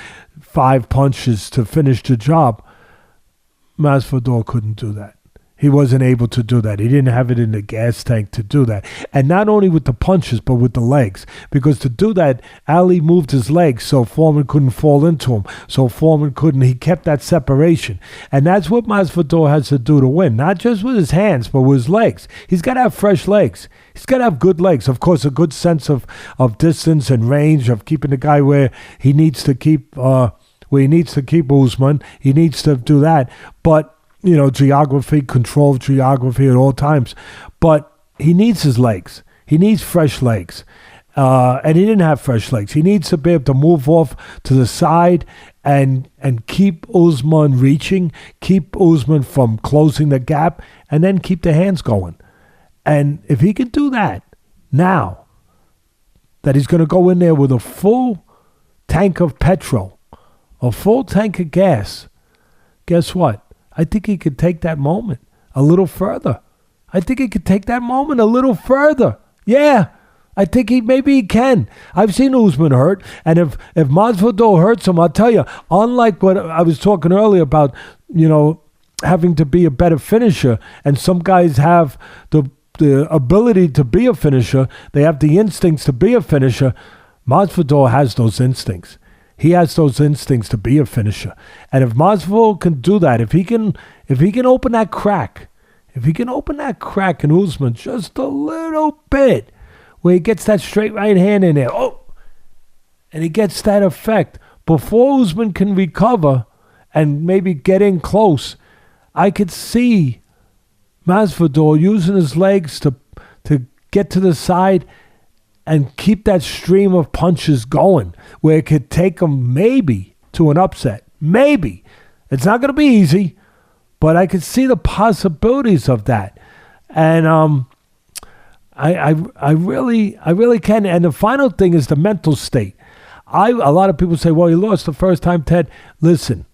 5 punches to finish the job, Masvidal couldn't do that. He wasn't able to do that. He didn't have it in the gas tank to do that. And not only with the punches, but with the legs. Because to do that, Ali moved his legs so Foreman couldn't fall into him. So Foreman couldn't. He kept that separation. And that's what Masvidal has to do to win. Not just with his hands, but with his legs. He's got to have fresh legs. He's got to have good legs. Of course, a good sense of distance and range, of keeping the guy where he needs to keep Usman. He needs to do that. But geography, control geography at all times. But he needs his legs. He needs fresh legs. And he didn't have fresh legs. He needs to be able to move off to the side and keep Usman reaching, keep Usman from closing the gap, and then keep the hands going. And if he can do that now, that he's going to go in there with a full tank of petrol, a full tank of gas, guess what? I think he could take that moment a little further. Yeah, I think maybe he can. I've seen Usman hurt, and if Masvidal hurts him, I'll tell you, unlike what I was talking earlier about, having to be a better finisher, and some guys have the ability to be a finisher, they have the instincts to be a finisher. Masvidal has those instincts. He has those instincts to be a finisher. And if Masvidal can do that, if he can open that crack, in Usman just a little bit, where he gets that straight right hand in there, and he gets that effect before Usman can recover and maybe get in close, I could see Masvidal using his legs to get to the side and keep that stream of punches going, where it could take him maybe to an upset. Maybe. It's not going to be easy, but I could see the possibilities of that. And I really can. And the final thing is the mental state. A lot of people say, well, he lost the first time, Ted. Listen,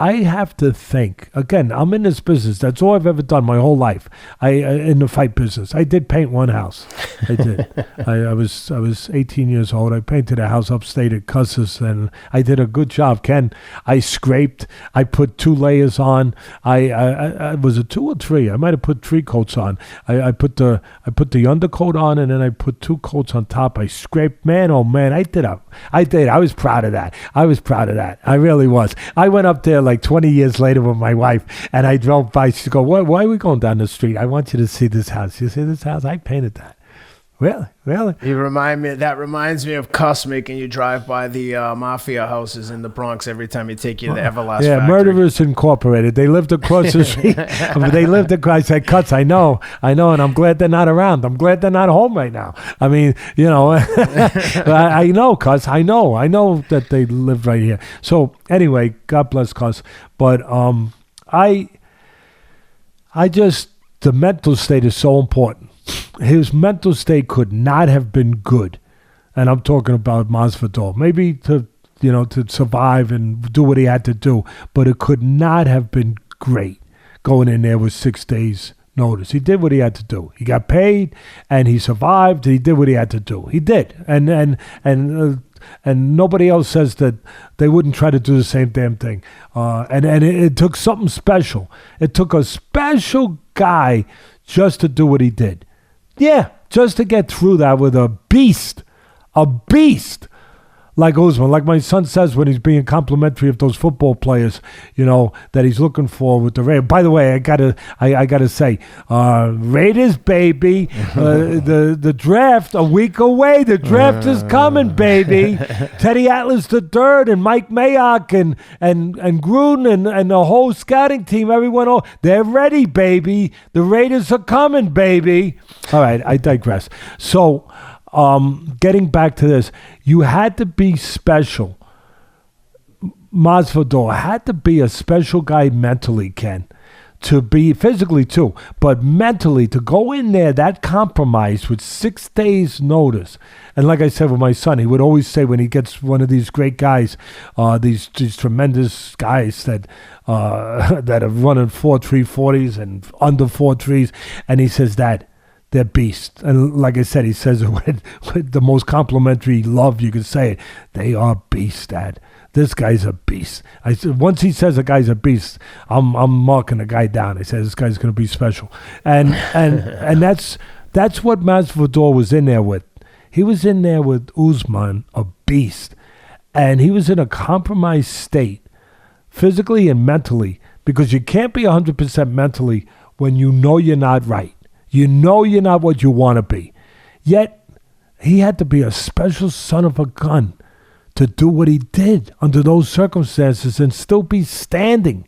I have to think. Again, I'm in this business. That's all I've ever done my whole life. In the fight business. I did paint one house. I did. I was 18 years old. I painted a house upstate at Custis, and I did a good job, Ken. I scraped. I put 2 layers on. I was it 2 or 3? I might have put 3 coats on. I put the undercoat on, and then I put 2 coats on top. I scraped. Man, oh man, I did. I was proud of that. I really was. I went up there like 20 years later with my wife, and I drove by. She go, why are we going down the street? I want you to see this house. You see this house? I painted that. Really? That reminds me of Cuss making you drive by the mafia houses in the Bronx every time you take you to the Everlast factory. Murderers Incorporated. They lived across the street. I said, Cuss, I know, and I'm glad they're not around. I'm glad they're not home right now. I mean, I know, Cuss. I know that they live right here. So anyway, God bless Cuss. But the mental state is so important. His mental state could not have been good. And I'm talking about Masvidal. Maybe to survive and do what he had to do. But it could not have been great going in there with 6 days notice. He did what he had to do. He got paid and he survived. He did what he had to do. He did. And nobody else says that they wouldn't try to do the same damn thing. And it took something special. It took a special guy just to do what he did. Yeah, just to get through that with a beast like Usman. Like my son says when he's being complimentary of those football players, that he's looking for with the Raiders. By the way, I gotta say, Raiders, baby, the draft a week away. The draft is coming, baby. Teddy Atlas III and Mike Mayock and Gruden and the whole scouting team, everyone, they're ready, baby. The Raiders are coming, baby. All right, I digress. So, getting back to this, you had to be special. Masvidal had to be a special guy mentally, Ken, to be physically too, but mentally to go in there that compromised with 6 days notice. And like I said with my son, he would always say when he gets one of these great guys, these tremendous guys that are running 4.340s and under 4.3s, and he says that they're beasts. And like I said, he says it with the most complimentary love you could say it. They are beasts, Dad. This guy's a beast. I said, once he says a guy's a beast, I'm marking the guy down. I said, this guy's going to be special. And that's what Masvidal was in there with. He was in there with Usman, a beast. And he was in a compromised state, physically and mentally, because you can't be 100% mentally when you know you're not right. You know you're not what you want to be. Yet, he had to be a special son of a gun to do what he did under those circumstances and still be standing.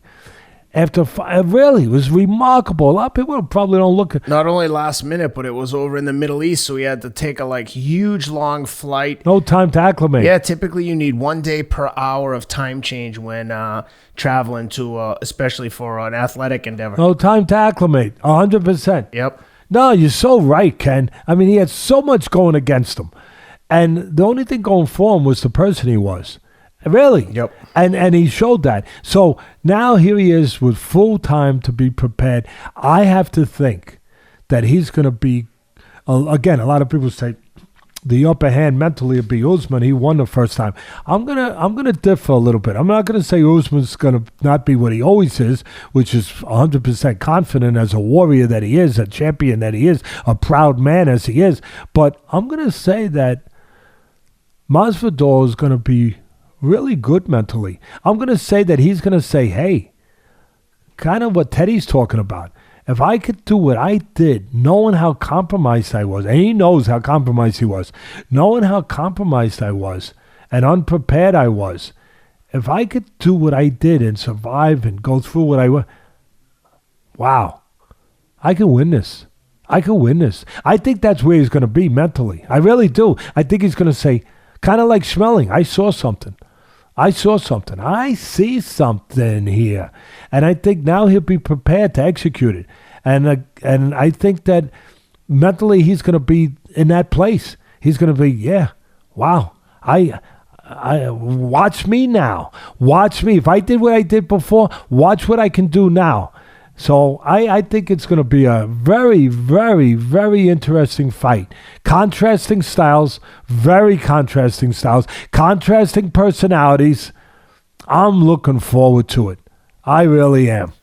Really, it was remarkable. A lot of people probably don't look at. Not only last minute, but it was over in the Middle East, so he had to take a huge long flight. No time to acclimate. Yeah, typically you need 1 day per hour of time change when traveling to, especially for an athletic endeavor. No time to acclimate. 100%. Yep. No, you're so right, Ken. I mean, he had so much going against him, and the only thing going for him was the person he was. Really? Yep. And he showed that. So now here he is with full time to be prepared. I have to think that he's going to be, again, a lot of people say the upper hand mentally would be Usman. He won the first time. I'm gonna differ a little bit. I'm not gonna say Usman's gonna not be what he always is, which is 100% confident as a warrior that he is, a champion that he is, a proud man as he is. But I'm gonna say that Masvidal is going to be really good mentally. I'm going to say that he's going to say, hey, kind of what Teddy's talking about. If I could do what I did, knowing how compromised I was, and he knows how compromised he was, knowing how compromised I was and unprepared I was, if I could do what I did and survive and go through what I went, wow, I can win this. I can win this. I think that's where he's going to be mentally. I really do. I think he's going to say, kind of like Schmeling, I saw something. I saw something. I see something here. And I think now he'll be prepared to execute it. And I think that mentally he's going to be in that place. He's going to be, yeah, wow, I watch me now. Watch me. If I did what I did before, watch what I can do now. So I think it's going to be a very, very, very interesting fight. Contrasting styles, very contrasting styles, contrasting personalities. I'm looking forward to it. I really am.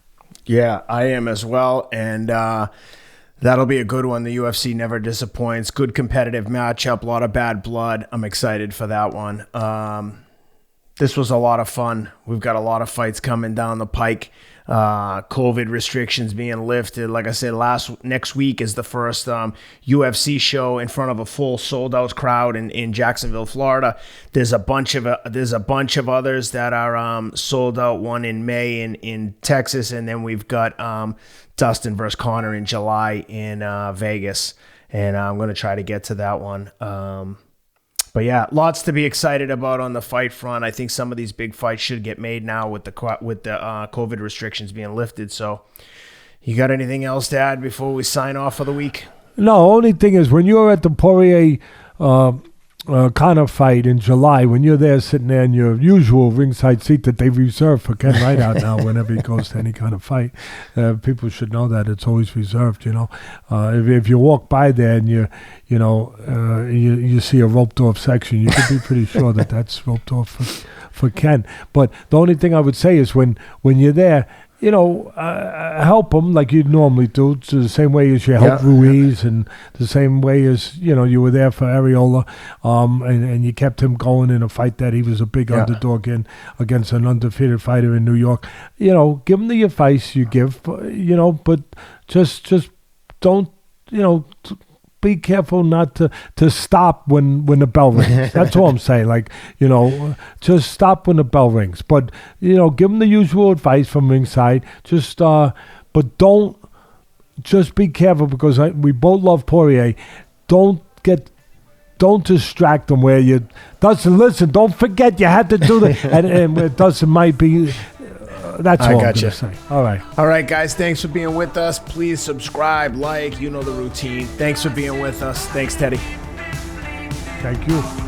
Yeah, I am as well. And that'll be a good one. The UFC never disappoints. Good competitive matchup, a lot of bad blood. I'm excited for that one. This was a lot of fun. We've got a lot of fights coming down the pike. COVID restrictions being lifted. Like I said, next week is the first UFC show in front of a full sold out crowd in Jacksonville, Florida. There's a bunch of others that are sold out. One in May in Texas, and then we've got Dustin versus Conor in July in Vegas, and I'm going to try to get to that one. But yeah, lots to be excited about on the fight front. I think some of these big fights should get made now with the COVID restrictions being lifted. So, you got anything else to add before we sign off for the week? No, only thing is when you're at the Poirier Conor fight in July, when you're there sitting there in your usual ringside seat that they've reserved for Ken Rideout now whenever he goes to any kind of fight, people should know that it's always reserved, you know. If you walk by there and you see a roped off section, you can be pretty sure that that's roped off for Ken. But the only thing I would say is when you're there, you know, help them like you'd normally do, to the same way as you help Ruiz, and the same way as, you know, you were there for Areola, and you kept him going in a fight that he was a big underdog in against an undefeated fighter in New York. You know, give him the advice you give, you know, but just don't, you know, be careful not to stop when the bell rings. That's all I'm saying. Like, you know, just stop when the bell rings. But, you know, give them the usual advice from ringside. Just, but don't, just be careful, because we both love Poirier. Don't distract them where you, Dustin, listen, don't forget you had to do that. and Dustin might be... That's all I'm going to say. All right, guys. Thanks for being with us. Please subscribe, like, you know the routine. Thanks for being with us. Thanks, Teddy. Thank you.